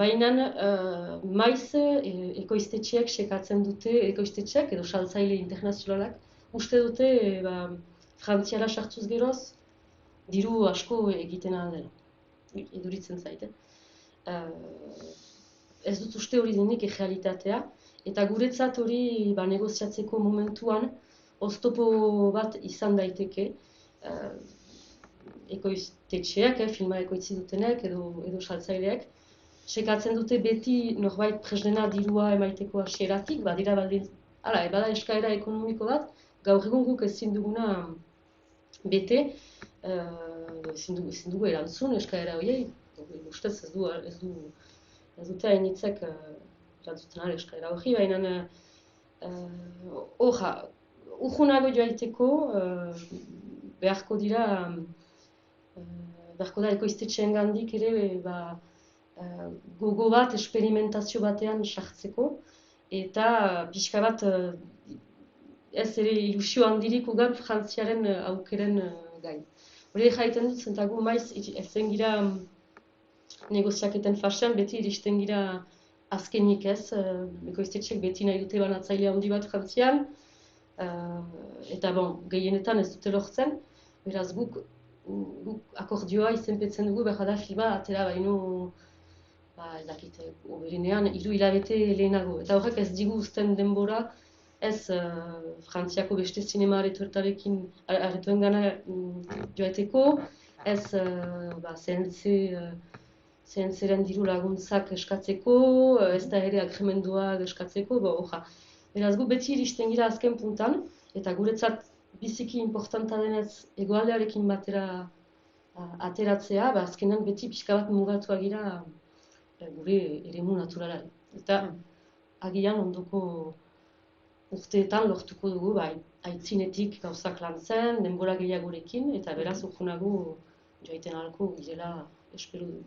baina maiz ekoiztetxeak sekatzen dute, ekoiztetxeak edo saltzaile internazionalak, uste dute Frantziara sartuz geroz, diru asko egiten aldela, iduritzen zaite. Ez dut uste hori denik errealitatea, eta guretzat hori negoziatzeko momentuan oztopo bat izan daiteke ekoiztetxeak, filma ekoitzi dutenek edo saltzaileak, sekatzen dute beti norbait presdena dirua emaiteko hasieratik, bada eskaera ekonomiko bat, gaur egun guk ezin duguna bete, ezin dugu erantzun eskaera horiei, ustez ez dute hainitzek erantzuten ala eskaera hori, baina urrunago joaiteko beharko da ekoiztetxeen gandik ere gogo bat esperimentazio batean sartzeko, eta pixka bat ez ere ilusio handirik ugan Frantziaren aukeren gain. Hori jaiten dut, zentagu maiz ezen gira negoziaketen fasean, beti iristen gira azkenik ez, ekoiztetxek beti nahi dute banatzailea handi bat Frantzian, eta gehienetan ez dute lortzen, beraz guk akordioa izenpetzen dugu, behar da filma atera baino, ez dakit, oberinean, 3 hilabete lehenago. Eta horrek ez digu uzten denbora, ez Frantziako beste zinema aretuen gana joateko, ez CNC-ren diru laguntzak eskatzeko, ez da ere agremendua eskatzeko, beraz gu beti iristen gira azken puntan, eta guretzat biziki importanta denez egoaldearekin batera ateratzea, azkenan beti pixka bat mugatua gira gure eremu naturalari. Eta agian ondoko urteetan lortuko dugu, aitzinetik gauzak lantzen, denbora gehiagorekin, eta beraz urgunago joaiten ahalko girela espero du.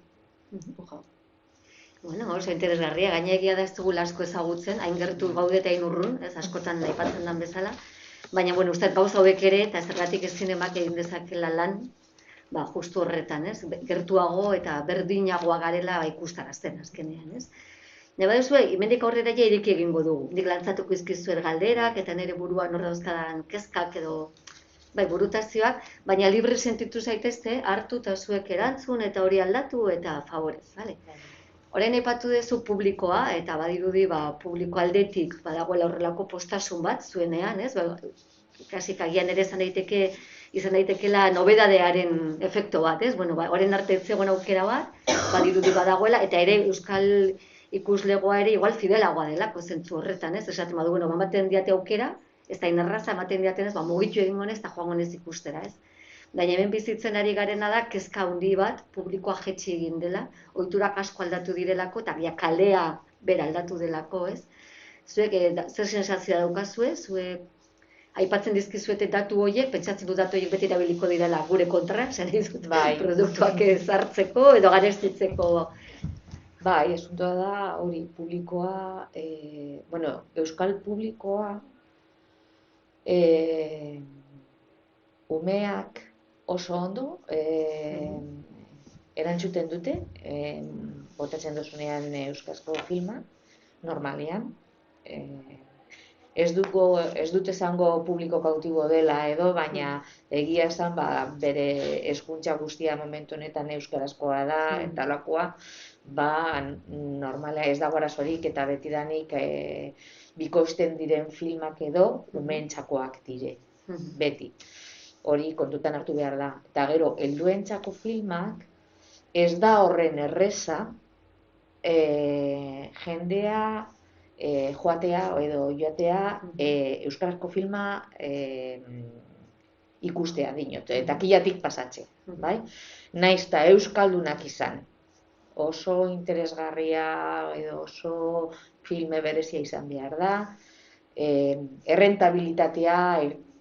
Bueno, oso interesgarria, gaina egia da ez dugula asko ezagutzen, hain gertu gaude eta hain urrun, ez askotan aipatzen den bezala, baina, uste gauza hauek ere, eta zergatik ez zinemak egin dezakela lan, justu horretan, ez? Gertuago eta berdinagoa garela ikustarazten azkenean, ez? Neba duzu, hemendik aurrera ja ireki egingo dugu. Nik lantzatuko izkizuet galderak eta nire buruan hor dauzkadan kezkak edo burutazioak, baina libre sentitu zaitezte, hartu eta zuek erantzun eta hori aldatu eta favorez, bale? Orain aipatu duzu publikoa, eta badirudi publiko aldetik badagoela horrelako postasun bat zuenean, ez? Kasik agian ere izan daitekeela nobedadearen efekto bat, ez? Orain arte ez zegoen aukera bat, badirudi badagoela, eta ere euskal ikuslegoa ere igual fidelagoa delako zentzu horretan, ez? Esaten badu, ematen diate aukera, ez da inerraza ematen diaten ez, mugitu egingo nez, eta joango nez ikustera, ez? Baina hemen bizitzen ari garena da, kezka handi bat, publikoa jetxi egin dela, ohiturak asko aldatu direlako, eta kalea bera aldatu delako, ez? Zuek, zer sensazioa daukazue, zuek aipatzen dizkizuete datu horiek, pentsatzen du datu horiek beti erabiliko direla gure kontra, zer nahi dut, produktuak ezartzeko edo garestitzeko. Esuntoa da, hori, publikoa, euskal publikoa, umeak oso ondo erantzuten dute, botatzen duzunean euskarazko filma, normalean. Ez dut esango publiko kautibo dela edo, baina egia esan bere hezkuntza guztia momentu honetan euskarazkoa da, eta lakoa, normala ez dago arazorik eta betidanik bikoizten diren filmak edo umeentzakoak dire, beti. Hori kontutan hartu behar da. Eta gero, helduentzako filmak ez da horren erreza jendea joatea edo joatea euskarazko filma ikustea dinot, eta kilatik pasatze, bai? Naiz eta euskaldunak izan, oso interesgarria edo oso filme berezia izan behar da, errentabilitatea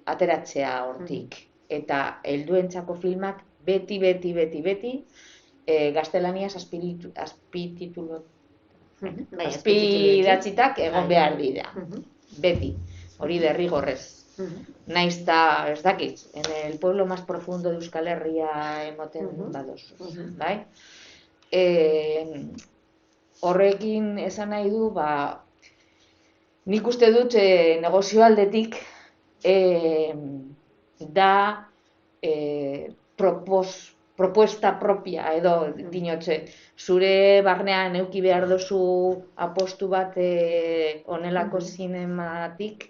ateratzea hortik. Eta helduentzako filmak beti gaztelaniaz azpidatzitak egon behar dira. Beti, hori derrigorrez. Naiz eta, ez dakit, en el pueblo más profundo de Euskal Herria emoten badozu. Horrekin esan nahi du, nik uste dut negozio aldetik da propuesta propia edo dinotze, zure barnean eduki behar duzu apostu bat onelako zinematik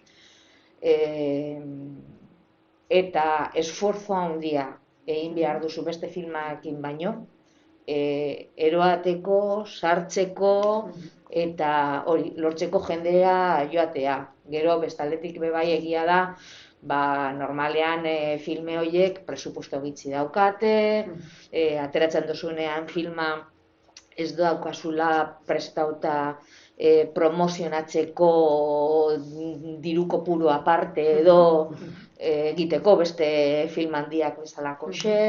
eta esforzo handia egin behar duzu beste filmakin baino, eroateko, sartzeko eta hori, lortzeko jendea joatea. Gero bestaldetik bebai egia da, normalean filme horiek presupuesto gitxi daukate, ateratzen duzunean filma ez daukazula prestauta promozionatzeko diru kopuru aparte edo egiteko beste film handiak bezalako xe.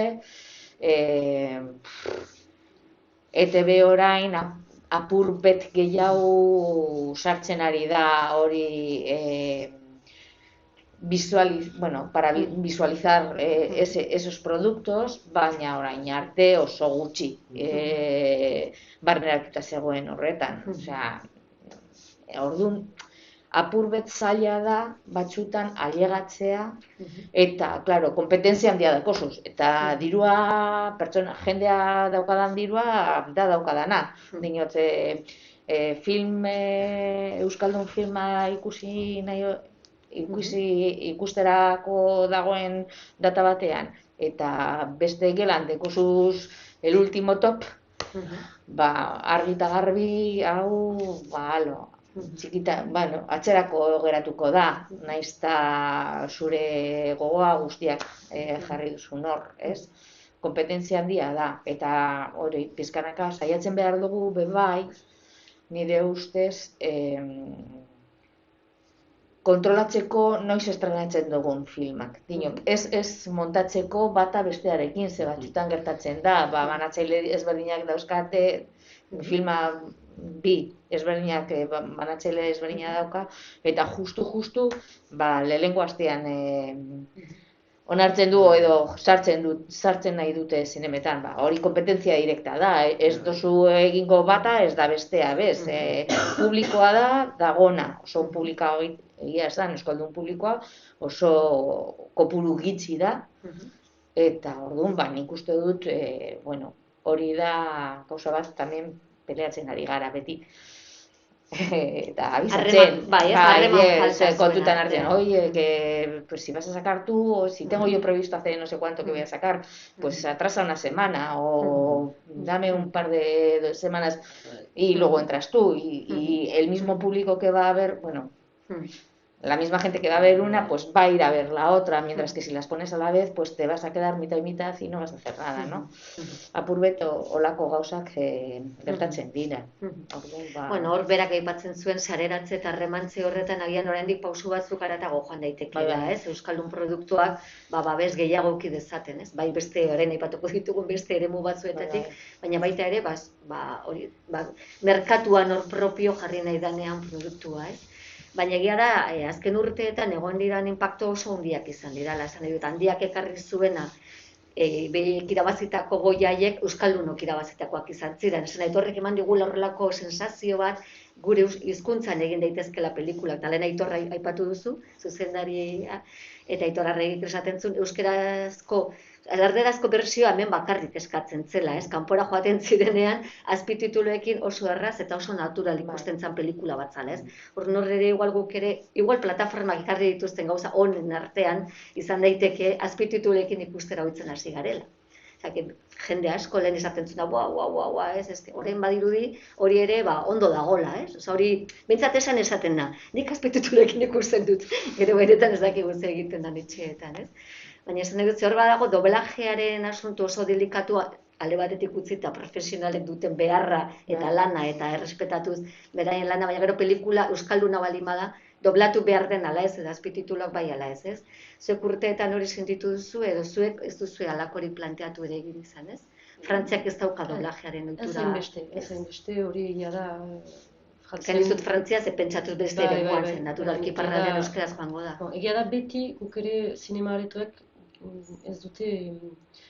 ETB orain apur bet gehiago sartzen ari da hori para visualizar esos productos, baina orain arte oso gutxi barneratuta zegoen horretan. Orduan, apurbet zaila da batzutan ailegatzea, eta, klaro, kompetentzia handia daukosuz, eta dirua, pertsona, jendea daukadan dirua, da daukadana. Dinot, Euskaldun filma ikusterako dagoen data batean, eta beste gelan dekosuz el último top, argi eta garbi, hau, txikita, atzerako geratuko da, nahiz eta zure gogoa guztiak jarri duzun hor, ez? Kompetentzia handia da, eta hori, pizkanaka saiatzen behar dugu bebai, nire ustez, kontrolatzeko noiz estrenatzen dugun filmak. Dinok, ez montatzeko bata bestearekin, ze batzutan gertatzen da, banatzaile ezberdinak dauzkate, filma bi ezberdinak, banatzaile ezberdina dauka, eta justu, lehenengo astean onartzen du edo sartzen nahi dute zinemetan, hori kompetentzia direkta da, ez dozu egingo bata, ez da bestea, bez, publikoa da, dagona, oso publika egia esan, euskaldun publikoa, oso kopuru gitxi da, eta orduan, nik uste dut, hori da gauza bat, tamen peleatzen ari gara beti. Eta abizatzen, kontutan hartzen, oye, que pues si vas a sacar tú, o si tengo yo previsto hacer no sé cuánto que voy a sacar, pues atrasa una semana, o dame un par de semanas y luego entras tú, y el mismo público que va a ver, la misma gente que va a ver una, pues va a ir a ver la otra, mientras que si las pones a la vez, pues te vas a quedar mitad y mitad y no vas a hacer nada, ¿no? Apurbet olako gauzak gertatzen dira. Bueno, hor berak aipatzen zuen sareratze eta harremantze horretan agian oraindik pausu batzuk haratago joan daitekeela, ez? Euskaldun produktuak babes gehiago eduki dezaten, ez? Bai beste orain aipatuko ditugun beste eremu batzuetatik, baina baita ere, merkatuan hor propio jarri nahi danean produktua, ez? Baina egia da, azken urteetan egon diran inpaktu oso handiak izan dirala, esan dut, handiak ekarri zuena, behiek irabazitako goiaiek euskaldunok irabazitakoak izan ziren. Esan dut, horrek eman digula horrelako sensazio bat, gure hizkuntzan egin daitezkela pelikulak, eta lehen Aitor aipatu duzu, zuzendari, eta Aitor Arregik esaten zuen, euskerazko, erderazko bertsioa hemen bakarrik eskatzen zela, ez? Kanpora joaten zirenean, azpitituluekin oso erraz eta oso natural ikusten zen pelikula bat zala, ez? Hor ere igual guk ere, igual plataformak ekarri dituzten gauza honen artean, izan daiteke azpititulekin ikustera hoitzen hasi garela. Jende asko lehen esaten zuen da, ez, orain badirudi, hori ere ondo dagola, ez? Osa hori, behintzat esaten da, nik azpititulekin ikusten dut, gero beretan ez dakigu ze egiten da etxeetan, ez? Baina esan dut, hor badago doblajearen asuntu oso delikatua alde batetik utzi eta profesionalek duten beharra eta lana eta errespetatuz beraien lana, baina gero pelikula euskalduna baldin bada, doblatu behar den ala ez, edo azpitituluak bai ala ez, ez? Zuek urteetan hori sentitu duzu, edo zuek ez duzu alakori planteatu ere egin izan, ez? Frantziak ez dauka doblajearen ohitura. Ez hainbeste hori egia da. Ganizut Frantzia ze pentsatuz beste ere joan zen, naturalki parraldean euskeraz joango da. Egia da beti, guk ere sinema aretoek ez dute,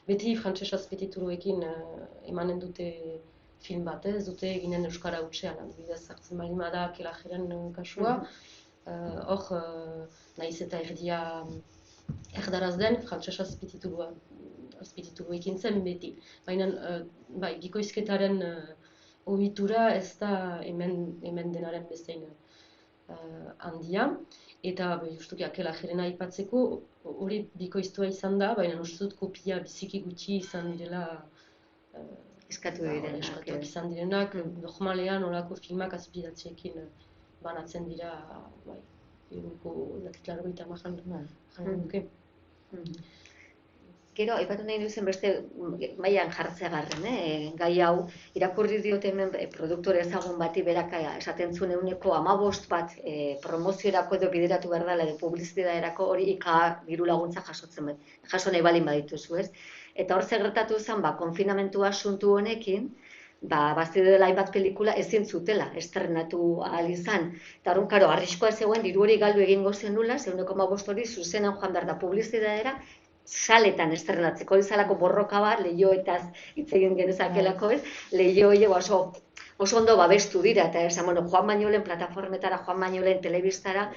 beti frantsesa azpitituluekin emanen dute film bat, ez dute eginen euskara hutsean, adibidez hartzen baldin bada Kelajeren kasua, hor nahiz eta erdia erdaraz den frantsesa azpitituluekin zen beti. Baina bikoizketaren ohitura ez da hemen denaren bezain handia. Eta justuki Kelajerena aipatzeko hori bikoiztua izan da, baina uste dut kopia biziki gutxi izan direla eskatuak izan direnak, normalean olako filmak azpidatziekin banatzen dira, eguneko 80 jarri duke. Gero, aipatu nahi duzen beste mailan jartzeagarren, gai hau, irakurri diote hemen produktore ezagun bati berak esaten zuen 15% bat promoziorako edo bideratu behar dela edo publizitaterako hori IKA diru laguntza jaso nahi balin badituzu, ez? Eta hor gertatu zen, konfinamentu asuntu honekin, bazidela hainbat pelikula ezin zutela estrenatu ahal izan. Eta horren, karo, arriskoa zegoen diru hori galdu egingo zenula, 15% hori zuzenan joan behar da publizitatera, saletan estrenatzeko izalako borroka bat, lehioetaz hitz egin genezakelako, ez? Lehio hori oso oso ondo babestu dira, eta esan, bueno, joan baino lehen plataformetara, joan baino lehen telebistara,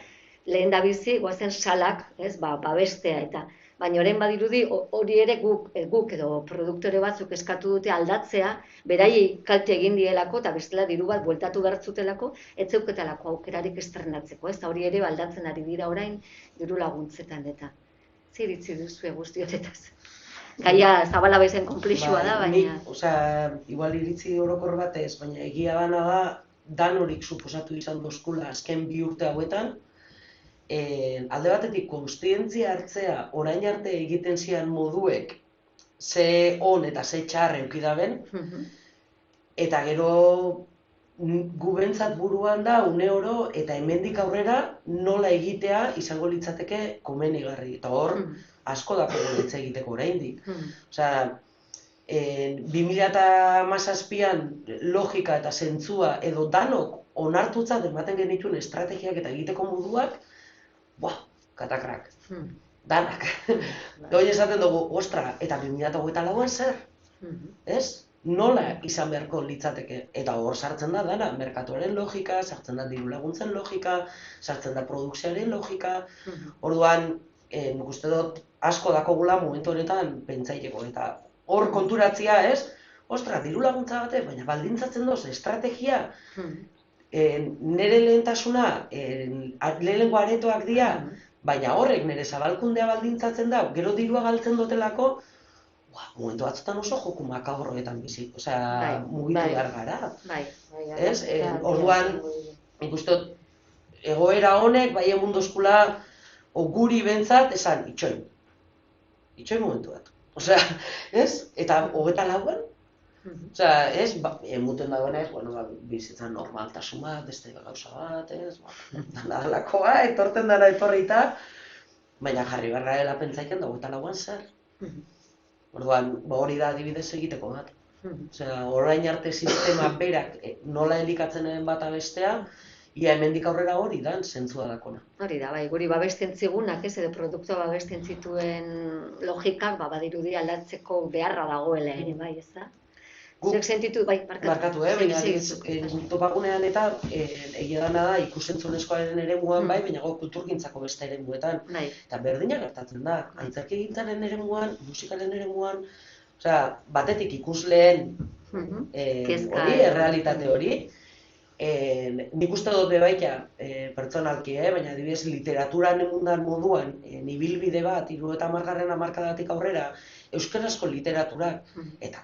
lehen da bizi, guazen salak, ez, babestea, eta baina orain badirudi hori ere guk edo produktore batzuk eskatu dute aldatzea, beraiei kalte egin dielako, eta bestela diru bat bueltatu bertzutelako, ez zeuketelako aukerarik estrenatzeko, ez, hori ere aldatzen ari dira orain diru laguntzetan, eta ziritzi duzue guzti horretaz. Gaia zabala bezen konplexua da, baina... Igual iritzi orokor batez, baina egia dana da, danorik suposatu izan dozkula azken 2 urte hauetan, alde batetik konstientzia hartzea orain arte egiten zian moduek ze on eta ze txar eukidaben, eta gero gubentzat buruan da une oro eta hemendik aurrera nola egitea izango litzateke komenigarri, eta hor asko dako goletze egiteko oraindik. Osea, 2017an logika eta zentzua edo danok onartutzat ematen genituen estrategiak eta egiteko moduak, katakrak, danak. Hoi esaten dugu, ostra, eta 2024an zer? Ez? Nola izan beharko litzateke? Eta hor sartzen da dana, merkatuaren logika, sartzen da diru laguntzen logika, sartzen da produkzioaren logika. Orduan, nik uste dut asko dakogula momentu honetan pentsaileko, eta hor konturatzia, ez? Ostra, diru laguntza bate, baina baldintzatzen doz, estrategia, nire lehentasuna, lehenengo aretoak dira, baina horrek nire zabalkundea baldintzatzen da, gero dirua galtzen dutelako, momentu batzutan oso joku makaborroetan bizi, osea, mugitu behar gara. Ez? Orduan, nik uste dut, egoera honek, bai egun dozkula, guri bentzat, esan, itxoin momentu bat. Osea, ez? Eta 24an, osea, ez? Emuten dagoena ez, bizitzan normaltasun bat, beste gauza bat, ez? Dalakoa, etorten dara etorrita, baina jarri beharra dela pentsaiken da 24an zer. Orduan, hori da adibidez egiteko bat. Osea, orain arte sistema berak nola elikatzen den bata bestea, ia hemendik aurrera hori da, zentzua dakona. Hori da, bai, guri babesten zigunak, ez, edo produktua babesten zituen logikak, badirudi aldatzeko beharra dagoela ere, bai, ez da? Zuek sentitu, bai, markatu, baina topagunean eta egia dana da ikusentzunezkoaren eremuan, bai, baina kulturgintzako beste eremuetan. Eta berdina gertatzen da, antzerkigintzaren eremuan, musikaren eremuan, osea, batetik ikusleen hori, errealitate hori, nik uste dut bebaita pertsonalki, baina adibidez literaturan emundan moduan, ibilbide bat, 30. hamarkadatik aurrera, euskarazko literaturak, eta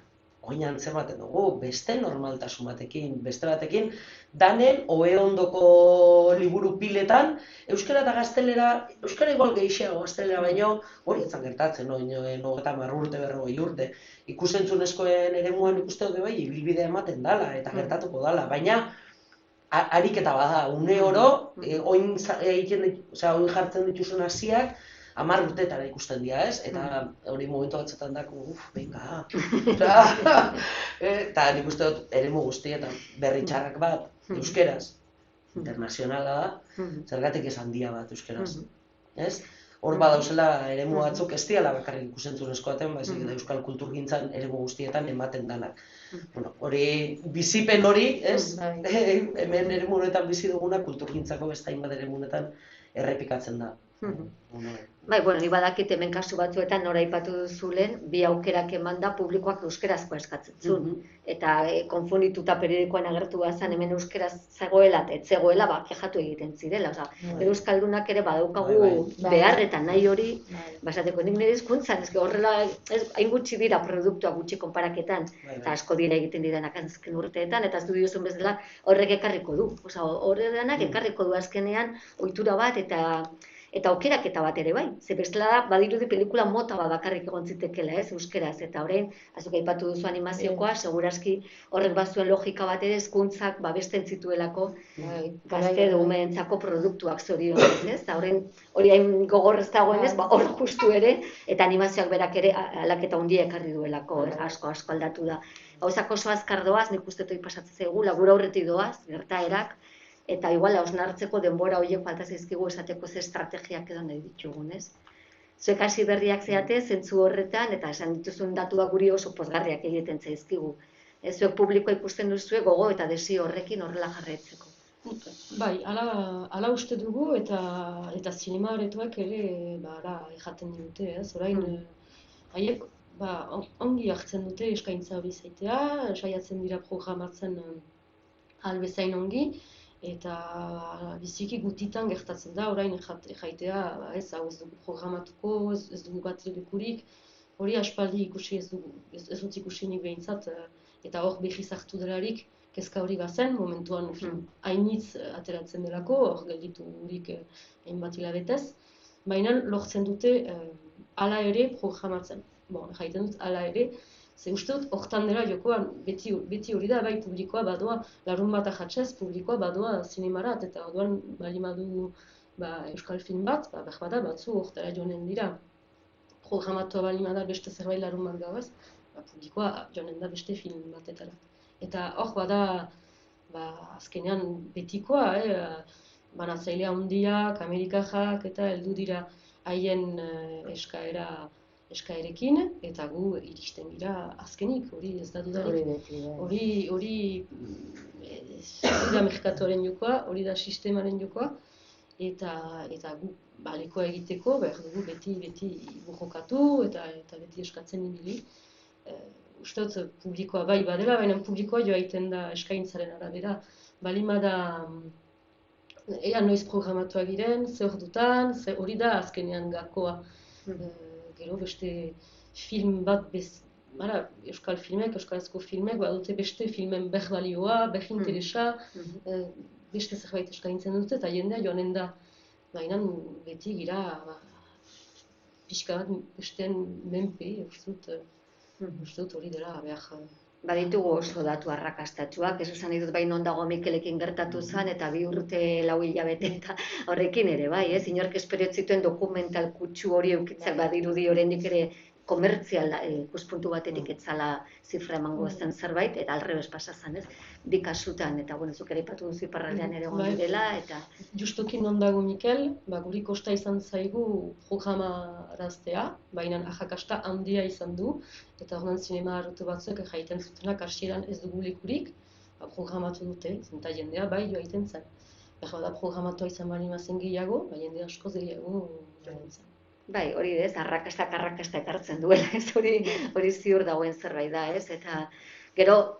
oin antzematen dugu, beste normaltasun batekin, beste batekin, danen ohe ondoko liburu piletan, euskara eta gaztelera, euskara igual gehiago gaztelera baino, hori etzan gertatzen, 30 urte, 40 urte, ikusentzunezkoen eremuan ikuste dut bai, ibilbidea ematen dala eta gertatuko dala, baina ariketa bada, une oro, oin jartzen dituzun hasiak, 10 urtetara ikusten dira, ez? Eta hori momentu batzuetan dako, venga, eta nik uste dut eremu guztietan berri txarrak bat, euskeraz, internazionala da, zergatik ez handia bat euskeraz, ez? Hor badauzela eremu batzuk ez diala bakarrik ikusentzunezkoaten, baizik eta euskal kulturgintzan eremu guztietan ematen danak. Hori, bizipen hori, ez? Hemen eremu honetan bizi duguna kulturgintzako beste hainbat eremunetan errepikatzen da. Bai, ni badakit hemen kasu batzuetan nora aipatu duzulen, bi aukerak eman da publikoak euskerazkoa eskatzen zuen. Eta konfundituta periodikoan agertu bazan hemen euskeraz zegoela eta ez zegoela, kexatu egiten zirela. Euskaldunak ere badaukagu behar eta nahi hori, basateko nik nire hizkuntzan, horrela hain gutxi dira produktua gutxi konparaketan, eta asko dira egiten direnak azken urteetan, eta ez du diozun bezala horrek ekarriko du. Horreganak ekarriko du azkenean ohitura bat eta aukeraketa bat ere bai. Ze bestela da, badirudi pelikula mota bat bakarrik egon zitekeela, ez, euskeraz. Eta orain, azuk aipatu duzu animaziokoa, segurazki horrek bazuen logika bat ere hezkuntzak babesten zituelako gazte edo umeentzako produktuak zorionez, ez? Eta orain, hori hain gogorrez dagoenez, hor justu ere, eta animazioak berak ere aldaketa handia ekarri duelako, asko aldatu da. Gauzak oso azkar doaz, nik uste toi pasatzen zaigu, labura aurretik doaz, gertaerak, eta igual hausnartzeko denbora horiek falta zaizkigu esateko ze estrategiak edo nahi ditugun, ez? Zuek hasi berriak zeate, zentzu horretan, eta esan dituzun datuak guri oso pozgarriak egiten zaizkigu. Zuek publikoa ikusten duzue gogo eta desio horrekin horrela jarraitzeko. Bai, hala uste dugu eta zinema aretoak ere jaten digute, ez? Orain, haiek ongi hartzen dute eskaintza hori zaitea, saiatzen dira programatzen albezain ongi, eta biziki gutitan gertatzen da, orain jaitea, ez dugu programatuko, ez dugu bat lekurik, hori aspaldi ikusi ez dut ikusinik behintzat, eta hor behiz hartu delarik, kezka hori bazen, momentuan hainitz ateratzen delako, hor gelditu gurik hainbat hilabetez, baina lortzen dute hala ere programatzen. Jaiten dut hala ere, ze uste dut hortan dela jokoan beti hori da, bai publikoa badoa, larun bat ahatzez, publikoa badoa zinemarat, eta orduan bali badu euskal film bat, behar batzu hortara joanen dira. Programatua bali bada beste zerbait larun bat gauez, publikoa joanen da beste film batetara. Eta hor bada, azkenean betikoa, banatzailea handiak, amerikajak eta heldu dira haien eskaerekin, eta gu iristen gira azkenik, hori ez da dudarik. Hori da merkatuaren jokoa, hori da sistemaren jokoa, eta gu balikoa egiteko, behar dugu beti borrokatu eta beti eskatzen ibili. Uste dut publikoa bai badela, baina publikoa joa egiten da eskaintzaren arabera. Balimada ea noiz programatua giren, ze ordutan, hori da azkenean gakoa. Gero beste film bat, euskal filmek, euskarazko filmek, badute beste filmen balioa, interesa, beste zerbait eskaintzen dute, eta jendea joanen da. Baina beti gira pixka bat besteen menpe, uste dut hori dela behar. Baditugu oso datu arrakastatsuak, ez esan ditut bai non dago Mikelekin gertatu zen, eta 2 urte 4 hilabete eta horrekin ere, bai, ez? Inork espero ez zituen dokumental kutsu hori eukitzak badirudi oraindik ere komertzial ikuspuntu batetik etzala zifra emango zen zerbait, eta alrebes pasa zen, ez? Bi kasutan, eta zuk ere aipatu duzu iparraldean ere egon direla, eta... Justoki non dago Mikel, guri kosta izan zaigu programaraztea, baina ajakasta handia izan du, eta orduan zinema arrotu batzuk jaiten zutenak hasieran ez dugu lekurik, programatu dute, eta jendea bai joa egiten zen. Behar da programatua izan bali mazen gehiago, jende askoz gehiago joan zen. Bai, hori ez, arrakasta ekartzen duela, ez hori ziur dagoen zerbait da, ez, eta gero,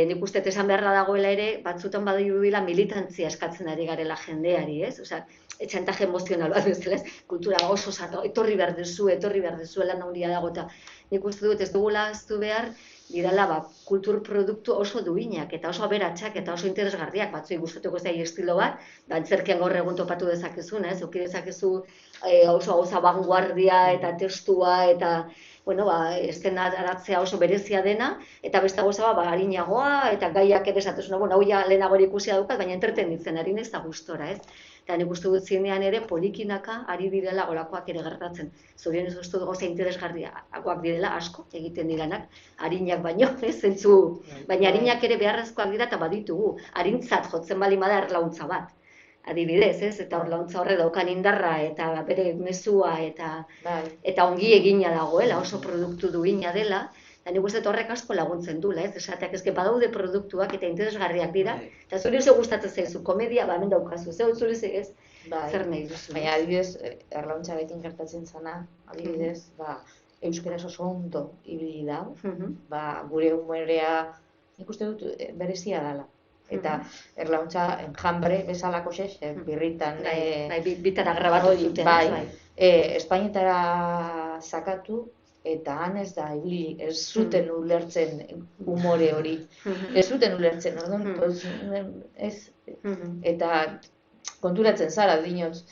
nik uste esan beharra dagoela ere, batzutan badirudila militantzia eskatzen ari garela jendeari, ez, osea, txantaje emozional bat bezala, ez, kultura oso zato, etorri behar duzu, lan handia dago, eta nik uste dut ez dugula aztu behar, dirala kultur produktu oso duinak, eta oso aberatsak, eta oso interesgarriak, batzuei gustatuko zai estilo bat, antzerkian gaur egun topatu dezakezun, ez, auki dezakezu oso gauza vanguardia eta testua, eta eszenaratzea oso berezia dena, eta beste gauza harinagoa, eta gaiak edesatuzuna, hau ja lehenago ikusia daukat, baina entretenitzen ari naiz da gustora, ez? Eta nik uste dut zinean ere polikinaka ari direla golakoak ere gertatzen. Zorionez uste dut gauza interesgarriagoak direla asko egiten diranak, harinak baino, zentzu, baina harinak ere beharrezkoak dira eta baditugu, harintzat jotzen bali bada erlauntza bat. Adibidez, ez? Eta erlauntza horre daukan indarra eta bere mezua eta ongi egina dagoela, oso produktu duina dela, eta nik uste horrek asko laguntzen duela, ez? Esateak ezke badaude produktuak eta interesgarriak dira, eta zuri oso gustatzen zaizu, komedia, hemen daukazu, zuri ez? Zer nahi duzu? Baina adibidez, erlauntzarekin gertatzen zana, adibidez, euskaraz oso ondo ibili da, gure humorea, nik uste dut berezia dela. Eta erlauntza enjambre bezalako xez, birritan... Bitara grabatu zuten. Espainetara sakatu, eta han ez da, ez zuten ulertzen humore hori. Ez zuten ulertzen, ez. Eta konturatzen zara, dinotz,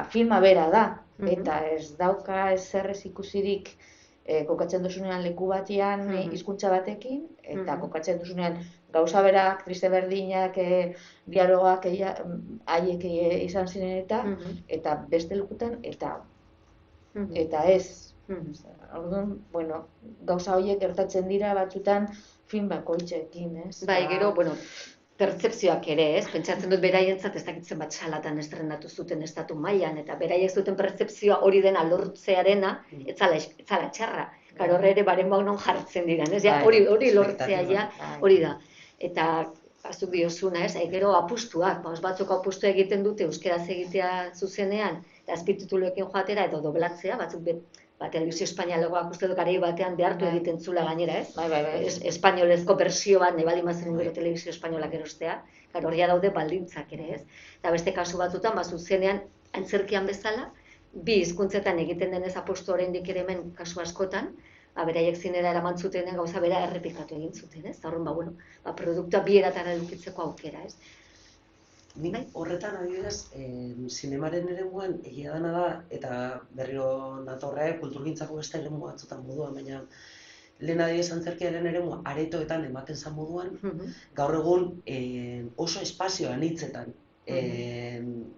filma bera da, eta ez dauka ezerrez ikusirik kokatzen duzunean leku batean hizkuntza batekin, eta kokatzen duzunean gauza berak, triste berdinak, dialogak haiek izan ziren eta beste lekutan, eta ez. Orduan, gauza horiek gertatzen dira batzutan film bakoitzekin, ez? Bai, gero, pertzepzioak ere, ez? Pentsatzen dut beraientzat ez dakitzen bat salatan estrenatu zuten estatu mailan, eta beraiek zuten pertzepzioa hori dena lortzearena, ez zala txarra. Karo horre ere baren non jartzen diren, ez? Ja, Bai. hori lortzea ja, Bai. hori da. Eta azuk diozuna, ez? Gero apustuak, batzuk apustu egiten dute euskeraz egitea zuzenean, eta azpitituluekin joatera edo doblatzea, batzuk telebizio espainialegoak uste dut garai batean behartu Bai. egiten zula gainera, ez? Bai. Espainolezko bersio bat, nahi baldin bazen gero telebizio espainolak erostea, karo horria daude baldintzak ere, ez? Eta beste kasu batzutan, zuzenean, antzerkian bezala, bi hizkuntzetan egiten denez apostu oraindik ere hemen kasu askotan, beraiek zinera eraman zutenen gauza bera errepikatu egin zuten, ez? Eta horren, produktua bi eratara edukitzeko aukera, ez? Nik horretan adibidez, zinemaren eremuan egia dena da, eta berriro natorre kulturgintzako beste eremu batzutan moduan, baina lehen adibidez antzerkiaren eremua aretoetan ematen zen moduan, gaur egun oso espazio anitzetan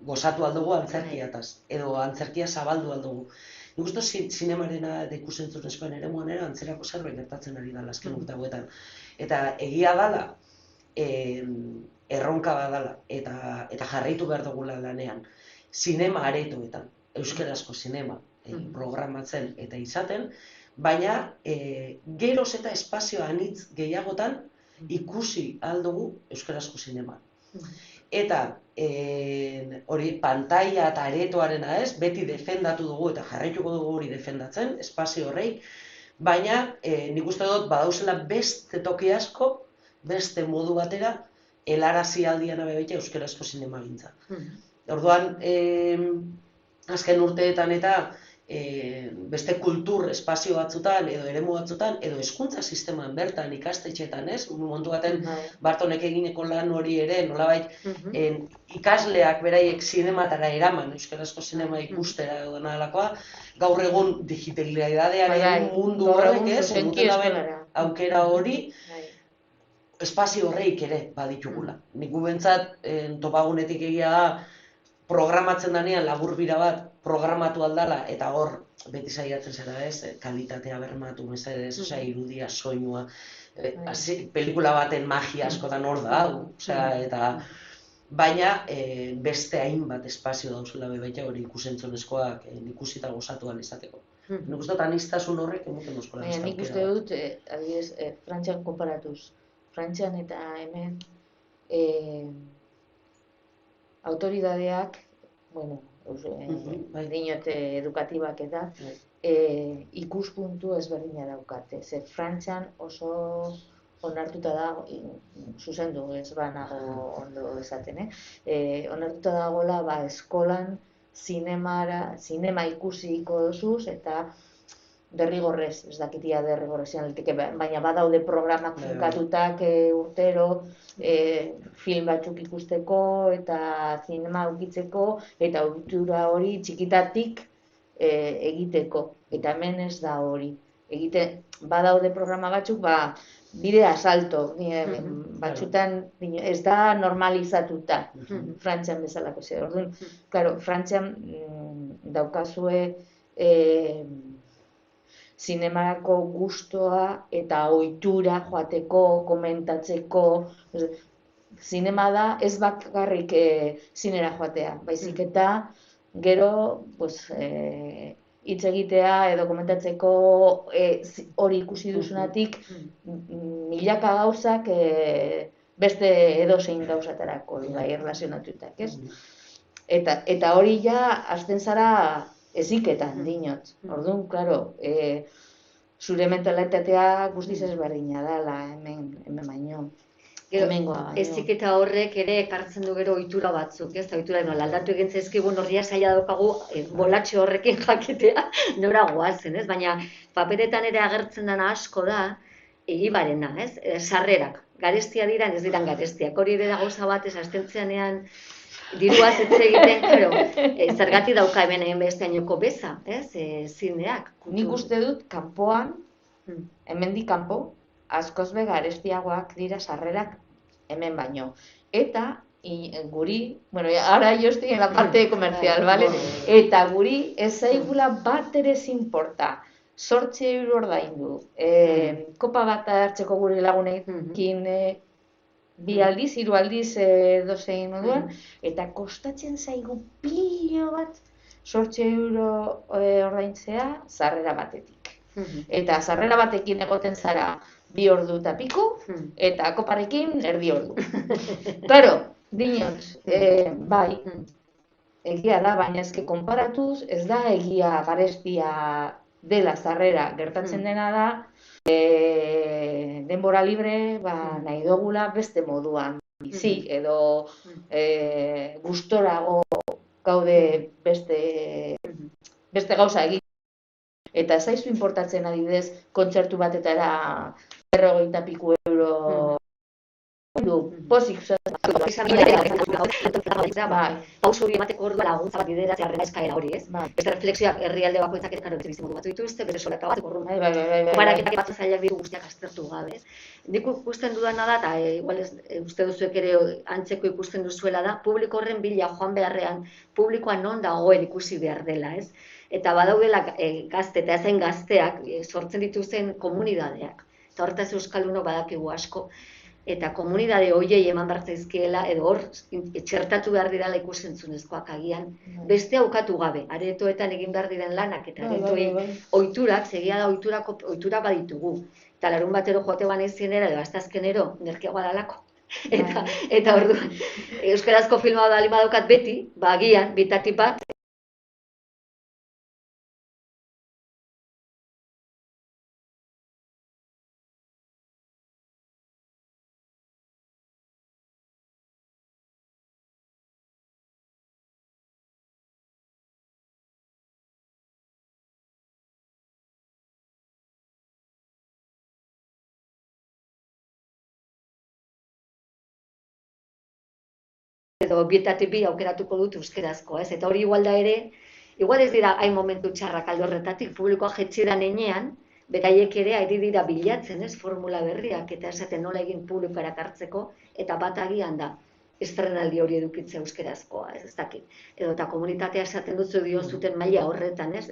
gozatu aldugu antzerkiataz, edo antzerkia zabaldu aldugu. Nik uste zinemarena eta ikusentzunezkoen eremuan ere antzerako zerbait gertatzen ari dela azken urte hauetan. Eta egia dela, erronka badala eta jarraitu behar dugula lanean. Zinema aretoetan, euskarazko zinema programatzen eta izaten, baina geroz eta espazio anitz gehiagotan ikusi aldugu euskarazko zinema. Eta hori pantaila eta aretoarena ez, beti defendatu dugu eta jarraituko dugu hori defendatzen, espazio horreik, baina nik uste dut badauzela beste toki asko, beste modu batera, helarazi aldian abebeite euskarazko zinemagintza. Orduan, azken urteetan eta beste kultur espazio batzutan, edo eremu batzutan, edo hezkuntza sisteman bertan ikastetxetan, ez? Momentu baten Bartonek egineko lan hori ere, nolabait, ikasleak beraiek zinematara eraman, euskarazko zinema ikustera edo nahalakoa, gaur egun digitalidadearen mundu horrek ez, emuten daben aukera hori, espazio horreik ere baditugula. Nik gubentzat, topagunetik egia da, programatzen danean laburbira bat programatu aldala, eta hor, beti saiatzen zera ez, kalitatea bermatu, mesedez, irudia, soinua, pelikula baten magia askotan hor da, eta baina beste hainbat espazio dauzela bebaita hori ikusentzonezkoak ikusita gozatu ahal izateko. Nik uste dut aniztasun horrek emoten duzkola. Nik uste dut, adibidez, Frantzian konparatuz, Frantzian eta hemen autoridadeak, bueno, dinot edukatibak eta ikuspuntu ezberdina daukate. Ze Frantzian oso onartuta da, zuzendu ez banago ondo esaten, onartuta dagoela eskolan zinema ikusiko duzuz eta derrigorrez, ez dakitia derrigorrezian liteke, baina badaude programak finkatutak urtero, film batzuk ikusteko eta zinema ukitzeko eta ohitura hori txikitatik egiteko. Eta hemen ez da hori. Badaude programa batzuk, bide asalto, batzutan ez da normalizatuta, Frantzian bezalako zer. Orduan, claro, Frantzian daukazue zinemarako gustoa eta ohitura joateko, komentatzeko. Zinema da ez bakarrik zinera joatea, baizik eta gero hitz egitea edo komentatzeko hori ikusi duzunatik milaka gauzak beste edozein gauzatarako erlazionatutak, ez? Eta hori ja hasten zara heziketan dinot. Orduan, claro, zure mentalitatea guztiz ezberdina dela hemen baino. Heziketa horrek ere ekartzen du gero ohitura batzuk, ez? Ohitura nola aldatu egin zaizkigun horria saila daukagu bolatxe horrekin jakitea nora goazen, ez? Baina paperetan ere agertzen dena asko da egibarena, ez? Sarrerak. Garestia diran, ez diran garestiak. Hori ere da gauza bat, ez astentzeanean diruaz ez egiten, zergatik dauka hemen egin besteainoko beza, ez? Zineak. Nik uste dut, kanpoan, hemendik kanpo, askoz be garestiagoak dira sarrerak hemen baino. Eta guri, bueno, ahora yo estoy en la parte comercial, ¿vale? Eta guri ez zaigula bat ere zinporta. 8 euro ordaindu. Kopa bat hartzeko gure lagunekin bi aldiz, 3 aldiz dozein moduan, eta kostatzen zaigu pilo bat 8 euro ordaintzea sarrera batetik. Eta sarrera batekin egoten zara 2 ordu eta piku, eta koparekin erdi ordu. Claro, dinot, bai, egia da, baina eske konparatuz, ez da egia garestia dela sarrera, gertatzen dena da, denbora libre, nahi dugula beste moduan bizi, edo gustorago gaude beste gauza egin. Eta ez zaizu importatzen adibidez, kontzertu batetara 50 piku euro pozik pauso hori emateko ordua laguntza bat bideratzea eskaera hori, ez? Beste reflexioak herrialde bakoitzak ere beste modu batzu dituzte, bere solata bat, konparaketak batzu zailak ditu guztiak aztertu gabe, ez? Nik ikusten dudana da, eta igual uste duzuek ere antzeko ikusten duzuela da, publiko horren bila joan beharrean, publikoa non dagoen ikusi behar dela, ez? Eta badaudela gazte eta ezain gazteak sortzen dituzten komunidadeak. Eta hortaz euskaldunok badakigu asko. Eta komunidade horiei eman behar zaizkiela, edo hor txertatu behar direla ikusentzunezkoak agian, beste aukatu gabe, aretoetan egin behar diren lanak, eta aretoei ohiturak, segia da ohiturak baditugu. Eta larun batero joate banezien edo astazkenero, nerkiagoa dalako. Eta orduan, euskarazko filma bali badaukat beti, agian, bitatik bat, edo bietatik bi aukeratuko dut euskerazko, ez? Eta hori igual da ere, igual ez dira hain momentu txarrak alde horretatik, publikoa jetxidan enean, beraiek ere ari dira bilatzen, ez? Formula berriak, eta esaten nola egin publikoa hartzeko, eta bat agian da, estrenaldi hori edukitzea euskerazkoa, ez dakit. Edo eta komunitatea esaten dutzu diozuten maila horretan, ez?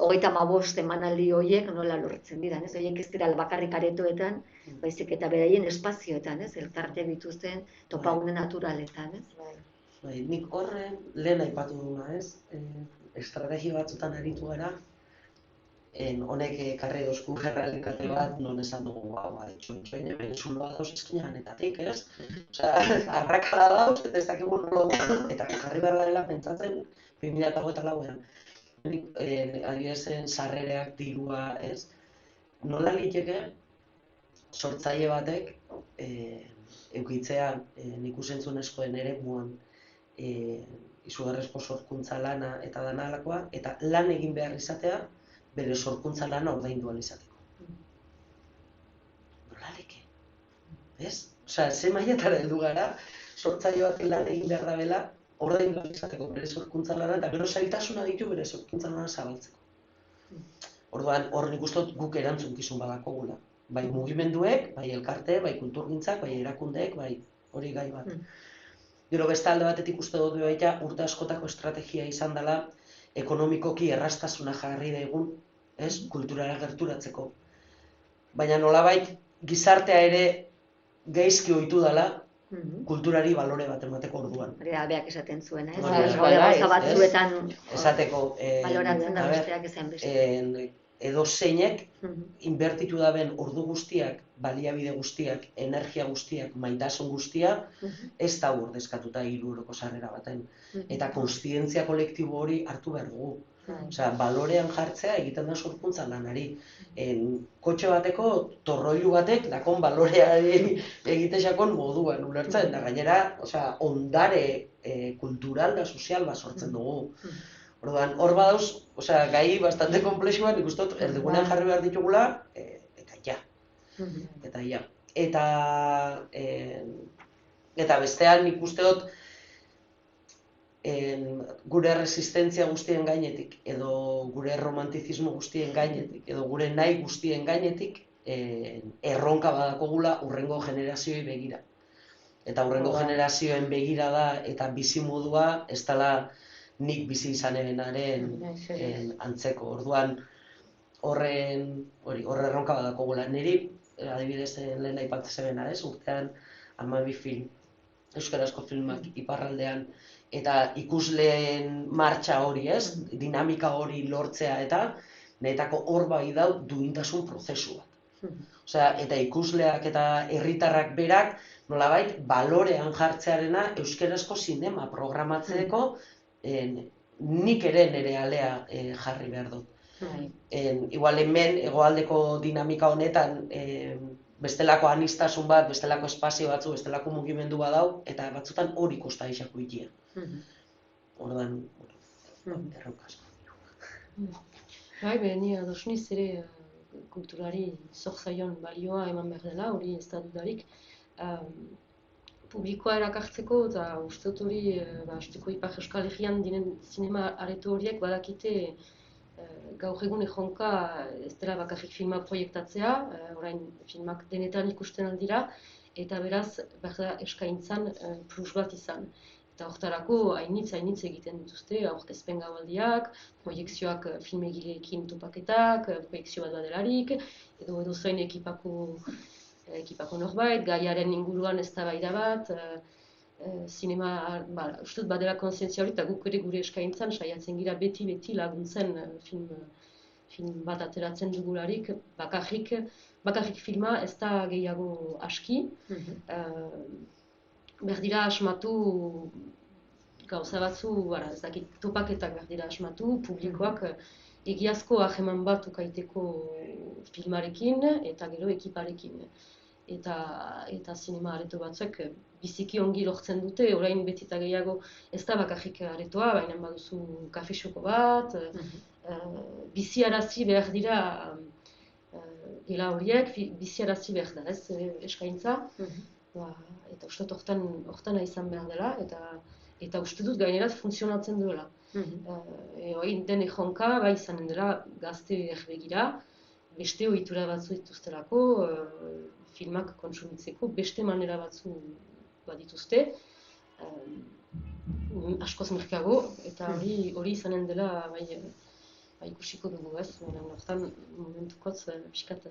35 emanaldi horiek nola lortzen dira, ez? Horiek ez dira bakarrik aretoetan, baizik eta beraien espazioetan, ez? Elkarteak dituzten topagune naturaletan, ez? Nik horren lehen aipatu duna, ez? Estrategia batzutan aritu gara, honek ekarri dozku gerrealitate bat, non esan dugu, txoin, hemen zuloa dauz eskinanetatik, ez? Osea, arrakala dauz, eta ez dakigu nola eta jarri behar dela pentsatzen 2024an. Adiezen sarrereak dirua, ez? Nola liteke sortzaile batek eukitzea ikusentzunezkoen eremuan izugarrizko sorkuntza lana eta dana alakoa, eta lan egin behar izatea bere sorkuntza lana ordaindu ahal izateko. Nola leke? Ez? Osea, ze mailatara heldu gara, sortzaile batek lan egin behar dabela ordaindu ahal izateko bere sorkuntza lana, eta gero zailtasuna ditu bere sorkuntza lana zabaltzeko. Orduan, hor nik uste dut guk erantzunkizun badakogula. Bai mugimenduek, bai elkarte, bai kulturgintzak, bai erakundeek, bai hori gai bat. Gero beste alde batetik uste dut baita urte askotako estrategia izan dela ekonomikoki erraztasuna jarri daigun, ez, kulturara gerturatzeko. Baina nolabait gizartea ere gaizki ohitu dela kulturari balore bat emateko orduan. Hori da, beak esaten zuena, ez? Gauza batzuetan esateko, baloratzen da besteak esan beste. Edo zeinek inbertitu daben ordu guztiak, baliabide guztiak, energia guztiak, maitasun guztia, ez da ordezkatuta 3 euroko sarrera baten. Eta kontzientzia kolektibo hori hartu behar dugu. Osea, balorean jartzea egiten da sorkuntza lanari. Kotxe bateko torroilu batek dakon baloreari egitexakon moduan ulertzen. Da gainera, ondare kultural da sozial bat sortzen dugu. Orduan, hor badauz, gai bastante komplexuan, nik uste dut, erdigunean jarri behar ditugula, eta ja. Eta bestean nik uste dut, gure resistentzia guztien gainetik, edo gure romantizismo guztien gainetik, edo gure nahi guztien gainetik, erronka badakogula urrengo generazioei begira. Eta urrengo generazioen begira da, eta bizimodua, ez dela nik bizi izanerenaren antzeko. Orduan, horren erronka badakogula. Niri, adibidez, lehen aipatzen zebena, ez? Urtean 12 film, euskarazko filmak iparraldean, eta ikusleen martxa hori, ez? Dinamika hori lortzea eta Netako hor bai dau duintasun prozesu bat. Osea, eta ikusleak eta herritarrak berak, nolabait, balorean jartzearena euskerazko sinema programatzeko nik ere nire alea jarri behar dut. Igual hemen, hegoaldeko dinamika honetan, bestelako anistasun bat, bestelako espazio batzu, bestelako mugimendu bat dau, eta batzutan hori kosta izako ikia. Ordan, erronkaz. Bai, ni ados niz ere kulturari zor zaion balioa eman behar dela, hori ez da dudarik. Publikoa erakartzeko eta uste dut hori, hasteko Ipar Euskal Herrian diren zinema areto horiek badakite gaur egun erronka ez dela bakarrik filmak proiektatzea, orain filmak denetan ikusten aldira, eta beraz behar da eskaintzan plus bat izan. Eta hortarako hainitz egiten dituzte, aurkezpen gaualdiak, proiekzioak filmegileekin topaketak, proiekzio bat badelarik, edo zein ekipako norbait, gaiaren inguruan eztabaida bat, zinema, uste dut badela kontzientzia hori, eta guk ere gure eskaintzan saiatzen gira beti laguntzen film bat ateratzen dugularik, bakarrik filma ez da gehiago aski. Behar dira asmatu gauza batzu, ez dakit, topaketak behar dira asmatu, publikoak egiazko aheman bat ukaiteko filmarekin eta gero ekiparekin. Eta zinema areto batzuek biziki ongi lortzen dute, orain beti eta gehiago ez da bakarrik aretoa, baina baduzu kafexoko bat, biziarazi behar dira gela horiek, biziarazi behar da, ez, eskaintza. Eta uste dut hortana izan behar dela, eta uste dut gainerat funtzionatzen duela. Oin den erronka, bai izanen dela gazte erbegira, beste ohitura batzu dituztelako, filmak kontsumitzeko, beste manera batzu badituzte, askoz merkeago, eta hori izanen dela ikusiko dugu, ez? Hortan momentukotz pixkat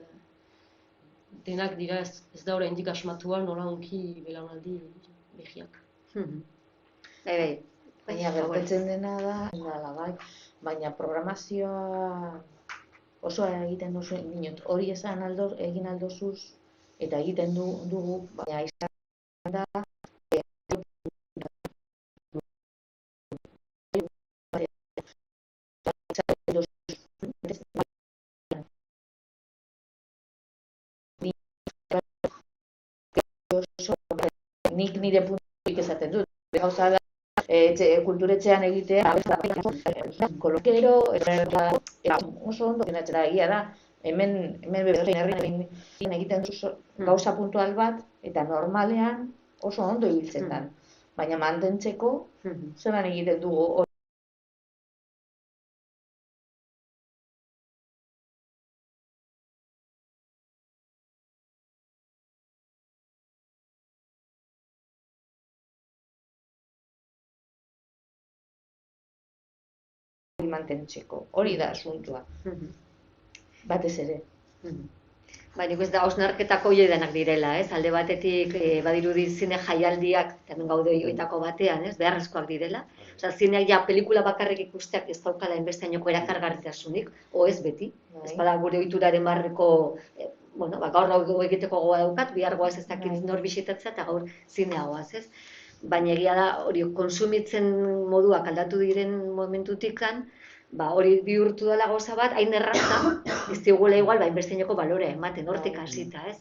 denak dira ez da oraindik asmatua nola onki belaunaldi behiak. Baina gertatzen dena da, baina programazioa oso egiten duzu, hori esan egin aldozuz, eta egiten dugu, baina izan da, nik nire puntuik esaten dut, gauza da, kulturetxean egitea, kolokero, oso ondo genatzera egia da, hemen herrian egiten duzu gauza puntual bat, eta normalean oso ondo ibiltzen da. Baina mantentzeko, zelan egiten dugu. Mantentzeko, hori da asuntua, batez ere. Nik ez da hausnarketako hile denak direla, ez? Alde batetik badirudi zine jaialdiak, hemen gaude horietako batean, ez? Beharrezkoak direla. Osa, zineak ja pelikula bakarrik ikusteak ez daukala enbesteainoko erakargarritasunik, o ez beti. Ez bada gure ohituraren barreko, gaur nago egiteko goa daukat, bihar goaz ez dakit nor bisitatzea eta gaur zinea goaz, ez? Baina egia da, hori konsumitzen moduak aldatu diren momentutikan, hori bihurtu dela gauza bat, hain erraza, ez digula igual, inbesteineko balorea ematen, hortik hasita, ez?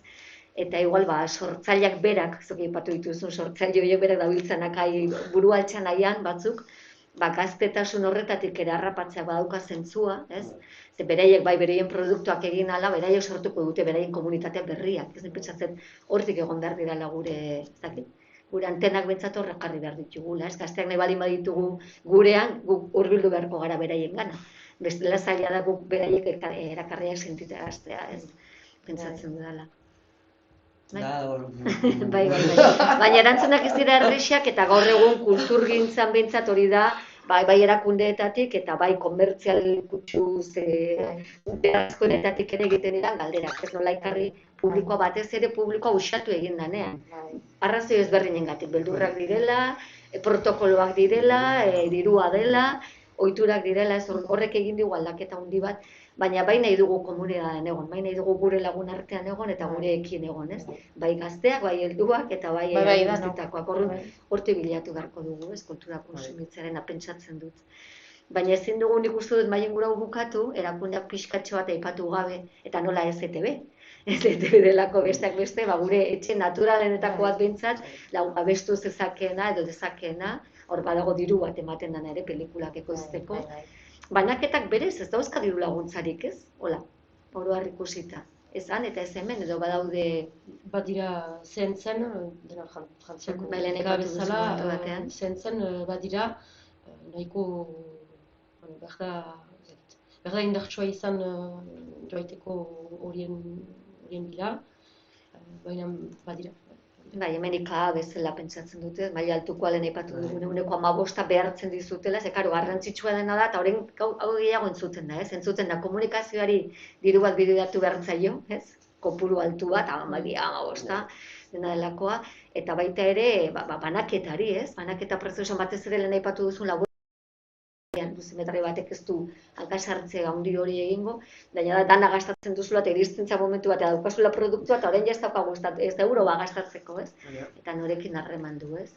Eta igual, sortzaileak berak, zoki aipatu dituzun, sortzaile horiek berak dabiltzanak buru altxan nahian batzuk, gaztetasun horretatik ere harrapatzea badauka zentzua, ez? Ze beraiek beraien produktuak egin ala, beraiek sortuko dute beraien komunitate berriak, ez pentsatzen hortik egon behar direla gure antenak bentsat horrek jarri behar ditugula, ez? Gazteak nahi baldin baditugu gurean, guk hurbildu beharko gara beraien gana. Bestela zaila da guk beraiek erakarriak sentitzea gaztea, ez? Pentsatzen dudala. Baina erantzunak ez dira errexak eta gaur egun kulturgintzan bentsat hori da, bai erakundeetatik eta bai komertzial kutxuz berazkoenetatik ere egiten dira galderak, ez nola ikarri publikoa batez ere publikoa usatu egin danean. Arrazoi ezberdinengatik, beldurrak direla, protokoloak direla, dirua dela, ohiturak direla, ez horrek egin digu aldaketa handi bat, baina bai nahi dugu komunitatean egon, bai nahi dugu gure lagun artean egon eta gureekin egon, ez? Bai gazteak, bai helduak eta bai guztitakoak. Hortik bilatu beharko dugu, ez? Kultura kontsumitzearena pentsatzen dut. Baina ezin dugu nik uste dut maien gura bukatu, erakundeak pixkatxo bat aipatu gabe, eta nola ez ETB. Ez ETB delako besteak beste, gure etxe naturalenetako bat behintzat, abestu zezakeena edo dezakeena, hor badago diru bat ematen dena ere pelikulak ekoizteko. Banaketak berez ez dauzka diru laguntzarik, ez? Hola, oro har ikusita. Ezan eta ez hemen edo badaude... Badira zentzen, dena frantziako bezala, zentzen badira nahiko berda indartsua izan joaiteko horien bila, baina badira. Bai, hemenika bezala pentsatzen dute, maila altukoa lehen aipatu dugun eguneko 15 behartzen dizutela, ze karo, garrantzitsua dena da, eta horren hau gehiago entzuten da, ez? Entzuten da komunikazioari diru bat bideratu behar zaio, ez? Kopuru altu bat, 15 dena delakoa, eta baita ere, banaketari, ez? Banaketa prozesuan batez ere lehen aipatu duzun labur zimetri batek ez du hankasartze handi hori egingo, baina dana gastatzen duzula eta iristen momentu bat daukazula produktua eta orain ja ez daukagu ez da euro gastatzeko, ez? Eta norekin harreman du, ez?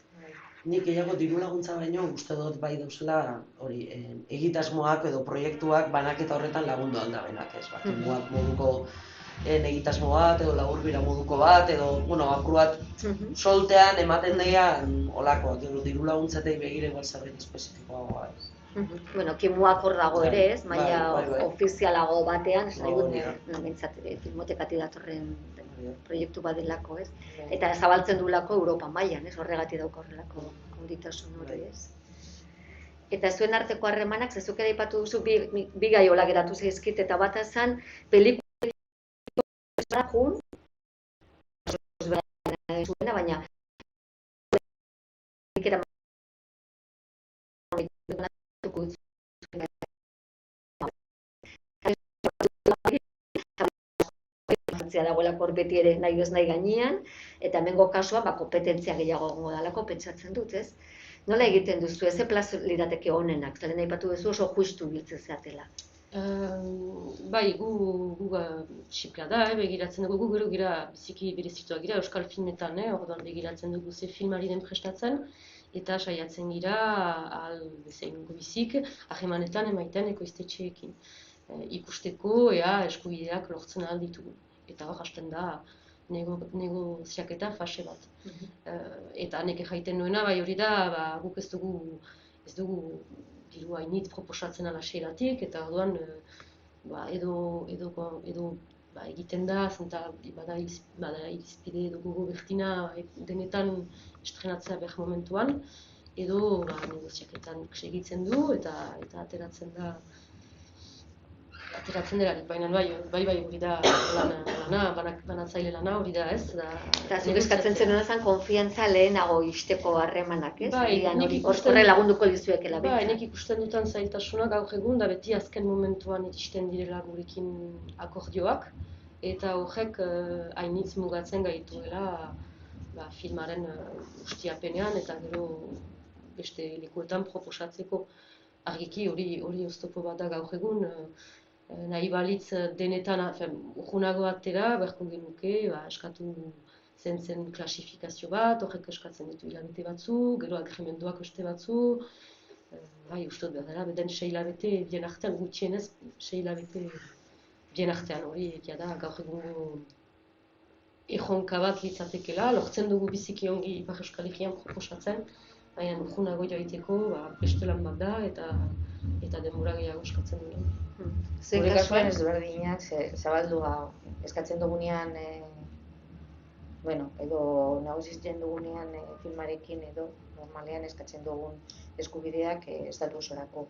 Nik gehiago diru laguntza baino uste dut bai dauzela hori egitasmoak edo proiektuak banaketa horretan lagundu aldabenak, ez? Kemuak moduko egitasmo bat edo laburbira moduko bat edo, apur bat soltean ematen daian olakoak edo diru laguntzetei begire igual zerbait espezifikoagoa, ez? Kimuak hor dago ere, ez? Maila ofizialago batean, ez nahi dut, bintzat, filmotekatik datorren proiektu bat delako, ez? Eta zabaltzen duelako Europa mailan, ez? Horregatik dauka horrelako handitasun hori, ez? Eta zuen arteko harremanak, zezuk ere aipatu duzu, bi gai hola geratu zaizkit, eta bat zen, pelikula jun, baina dagoelako beti ere nahi ez nahi gainean, eta hemengo kasuan kompetentzia gehiago egongo dalako pentsatzen dut, ez? Nola egiten duzu, ez plazo lirateke honenak, zelen aipatu duzu oso justu biltzen zeatela? Bai, gu xipla da, begiratzen dugu, gu gero gira biziki berezituak gira, Euskal Filmetan, orduan begiratzen dugu ze filmari den prestatzen, eta saiatzen gira, bezain bizik, ahemanetan emaiten ekoiztetxeekin. Ikusteko, eskubideak lortzen ahal ditugu. Eta hor hasten da negoziaketa fase bat. Eta neke jaiten nuena, bai hori da, guk ez dugu diru hainit proposatzen ala seiratik, eta orduan edo egiten da, zenta bada irizpide edo gogo bertina denetan estrenatzea behar momentuan, edo negoziaketan segitzen du eta ateratzen delarik, baina bai hori da banatzaile lana hori da, ez? Eta zuk eskatzen zenuna zen konfiantza lehenago isteko harremanak, ez? Bai, horre lagunduko lizuekela behintzat. Bai, nik ikusten dutan zailtasunak gaur egun, da beti azken momentuan iristen direla gurekin akordioak, eta horrek hainitz mugatzen gaituela filmaren ustiapenean eta gero beste lekuetan proposatzeko argiki hori oztopo bat da gaur egun, nahi balitz denetan urgunago atera, beharko genuke, eskatu zen klasifikazio bat, horrek eskatzen ditu hilabete batzu, gero agremenduak beste batzu, uste dut behar dela, beden 6 hilabete bien artean, gutxienez 6 hilabete bien artean, hori da gaur egungo erronka bat litzatekela, lortzen dugu biziki ongi Ipar Euskal Herrian proposatzen, baina urgunago joaiteko beste lan bat da eta denbora gehiago eskatzen duen. Gure kasuan ez berdinak, zabaldua eskatzen dugunean, edo negozizten dugunean filmarekin edo normalean eskatzen dugun eskubideak ez da lusorako.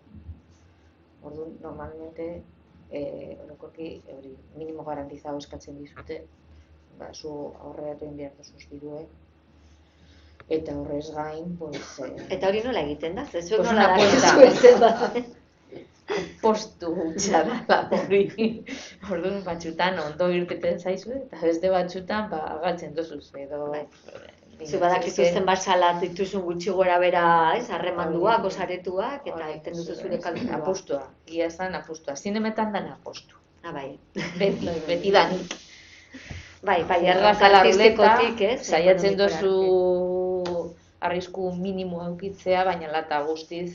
Orduan, normalmente, orokorki minimo garantizado eskatzen dizute, zu aurreratu egin behar duzuz diruek, eta horrez gain, Eta hori nola egiten da? Zezuek nola da? Postu hutsa da hori. Orduan batzutan ondo irteten zaizu eta beste batzutan galtzen duzuz edo Zu badakizu zenbat salat dituzun gutxi gora bera, ez, harremanduak, osaretuak, eta egiten duzu zure kalkulua. Apostua, gia esan apustua. Zinemetan dana apostu. Bai. Beti dan. Bai, Erraza la artistikotik, ez? saiatzen ekonomikorako. dozu arrisku minimo eukitzea, baina lata guztiz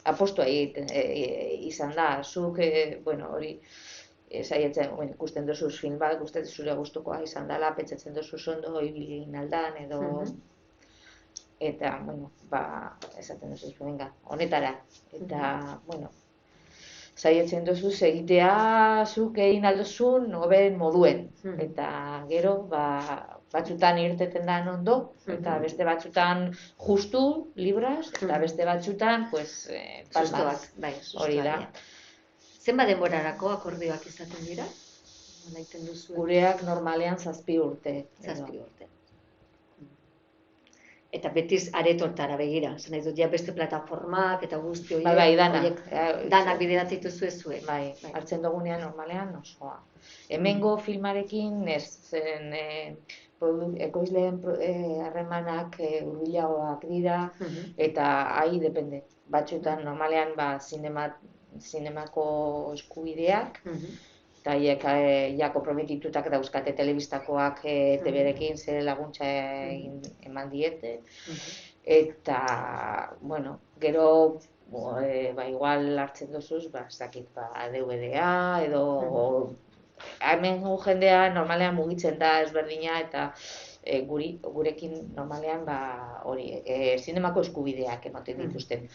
apostua egiten izan da. Zuk, bueno, hori saiatzen, ikusten duzu film bat, ikusten zure gustukoa izan dela, pentsatzen duzu ondo ibili egin aldan, edo eta, bueno, esaten duzu, venga, honetara. Eta, bueno, saiatzen duzu egitea zuk egin aldozun hoben moduen. Eta gero, batzutan irteten da ondo, eta beste batzutan justu, libras, eta beste batzutan, pues, Sustoak, bai, hori da. Zenbat denborarako akordioak izaten dira? Nola egiten duzu? Gureak normalean 7 urte. 7 urte. Eta betiz aretortara begira, zen nahi dut, ja beste plataformak eta guzti horiek. Bai, danak. Danak bideratzen dituzu zuek. Bai, hartzen dugunean normalean osoa. Hemengo filmarekin ez zen ekoizleen harremanak hurbilagoak dira, eta ahi depende. Batzutan normalean zinemako eskubideak, eta haiek ja konprometitutak dauzkate telebistakoak TV-rekin zer laguntza eman diete. Eta, bueno, gero, igual hartzen duzuz, ez dakit, DVD-a, edo hemen jendea normalean mugitzen da ezberdina, eta gurekin normalean hori, zinemako eskubideak ematen dituzten.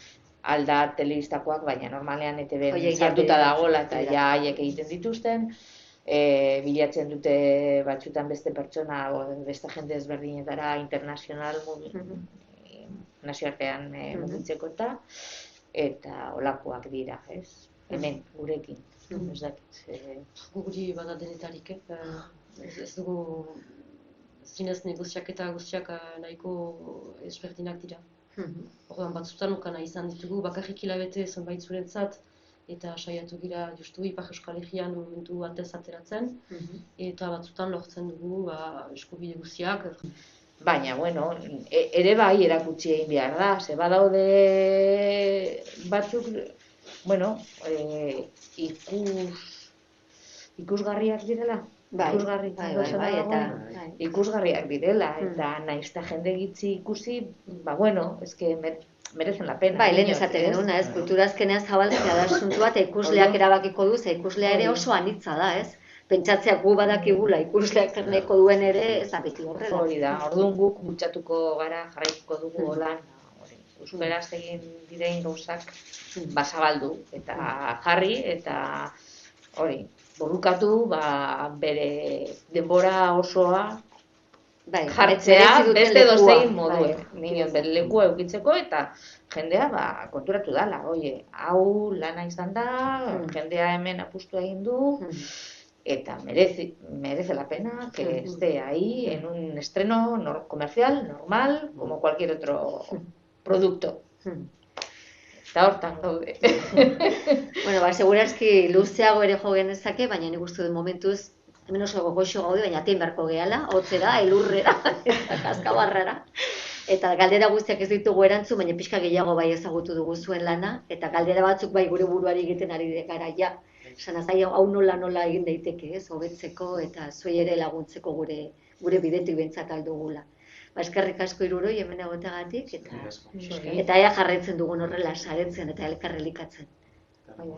Alda telebistakoak, baina normalean ETV sartuta dagoela eta ja haiek egiten dituzten. Bilatzen dute batzutan beste pertsona, beste jende ezberdinetara internazional nazioartean mugitzeko eta olakoak dira, ez? Hemen, gurekin. Ez dakit. Guri bada denetarik, ez dugu zinez negoziaketa guztiak nahiko ezberdinak dira. Orduan batzutan ukana izan ditugu, bakarrik hilabete zenbait zurentzat, eta saiatu gira justu Ipar Euskal Herrian momentu batez ateratzen, eta batzutan lortzen dugu eskubide guztiak. Baina, bueno, ere bai erakutsi egin behar da, ze badaude batzuk, bueno, ikusgarriak direla. Ikusgarriak direla, eta naizta jende gitzi ikusi, bueno, eske merecen la pena. Bai, lehen esaten genuen, ez, kultura azkenean zabaltzea da asuntua, eta ikusleak erabakiko du, ze ikuslea ere oso anitza da, ez? Pentsatzeak gu badakigula, ikusleak erneko duen ere, ez da beti horrela. Hori da, orduan guk bultzatuko gara, jarraituko dugu holan, euskeraz egin direin gauzak zabaldu, eta jarri, eta hori, borrukatu, bere denbora osoa jartzea beste dozein moduen. Nion bere lekua eukitzeko eta jendea konturatu dala. Oie, hau lana izan da, jendea hemen apustu egin du, eta merece la pena que esté ahí en un estreno comercial, normal, como cualquier otro producto. Eta hortan gaude. Bueno, segurazki luzeago ere jo genezake, baina nik uste dut momentuz, hemen oso gogoxo gaude, baina atein beharko gehala, hotzera, elurrera, eta kaskabarrara. Eta galdera guztiak ez ditugu erantzun, baina pixka gehiago bai ezagutu dugu zuen lana, eta galdera batzuk bai gure buruari egiten ari gara ja. Esan azai, hau nola egin daiteke, ez, hobetzeko eta zuei ere laguntzeko gure bidetik bentsat aldugula. Eskerrik asko Hiruroi hemen egoteagatik, eta ea jarraitzen dugun horrela saretzen eta elkarrelikatzen. Bai,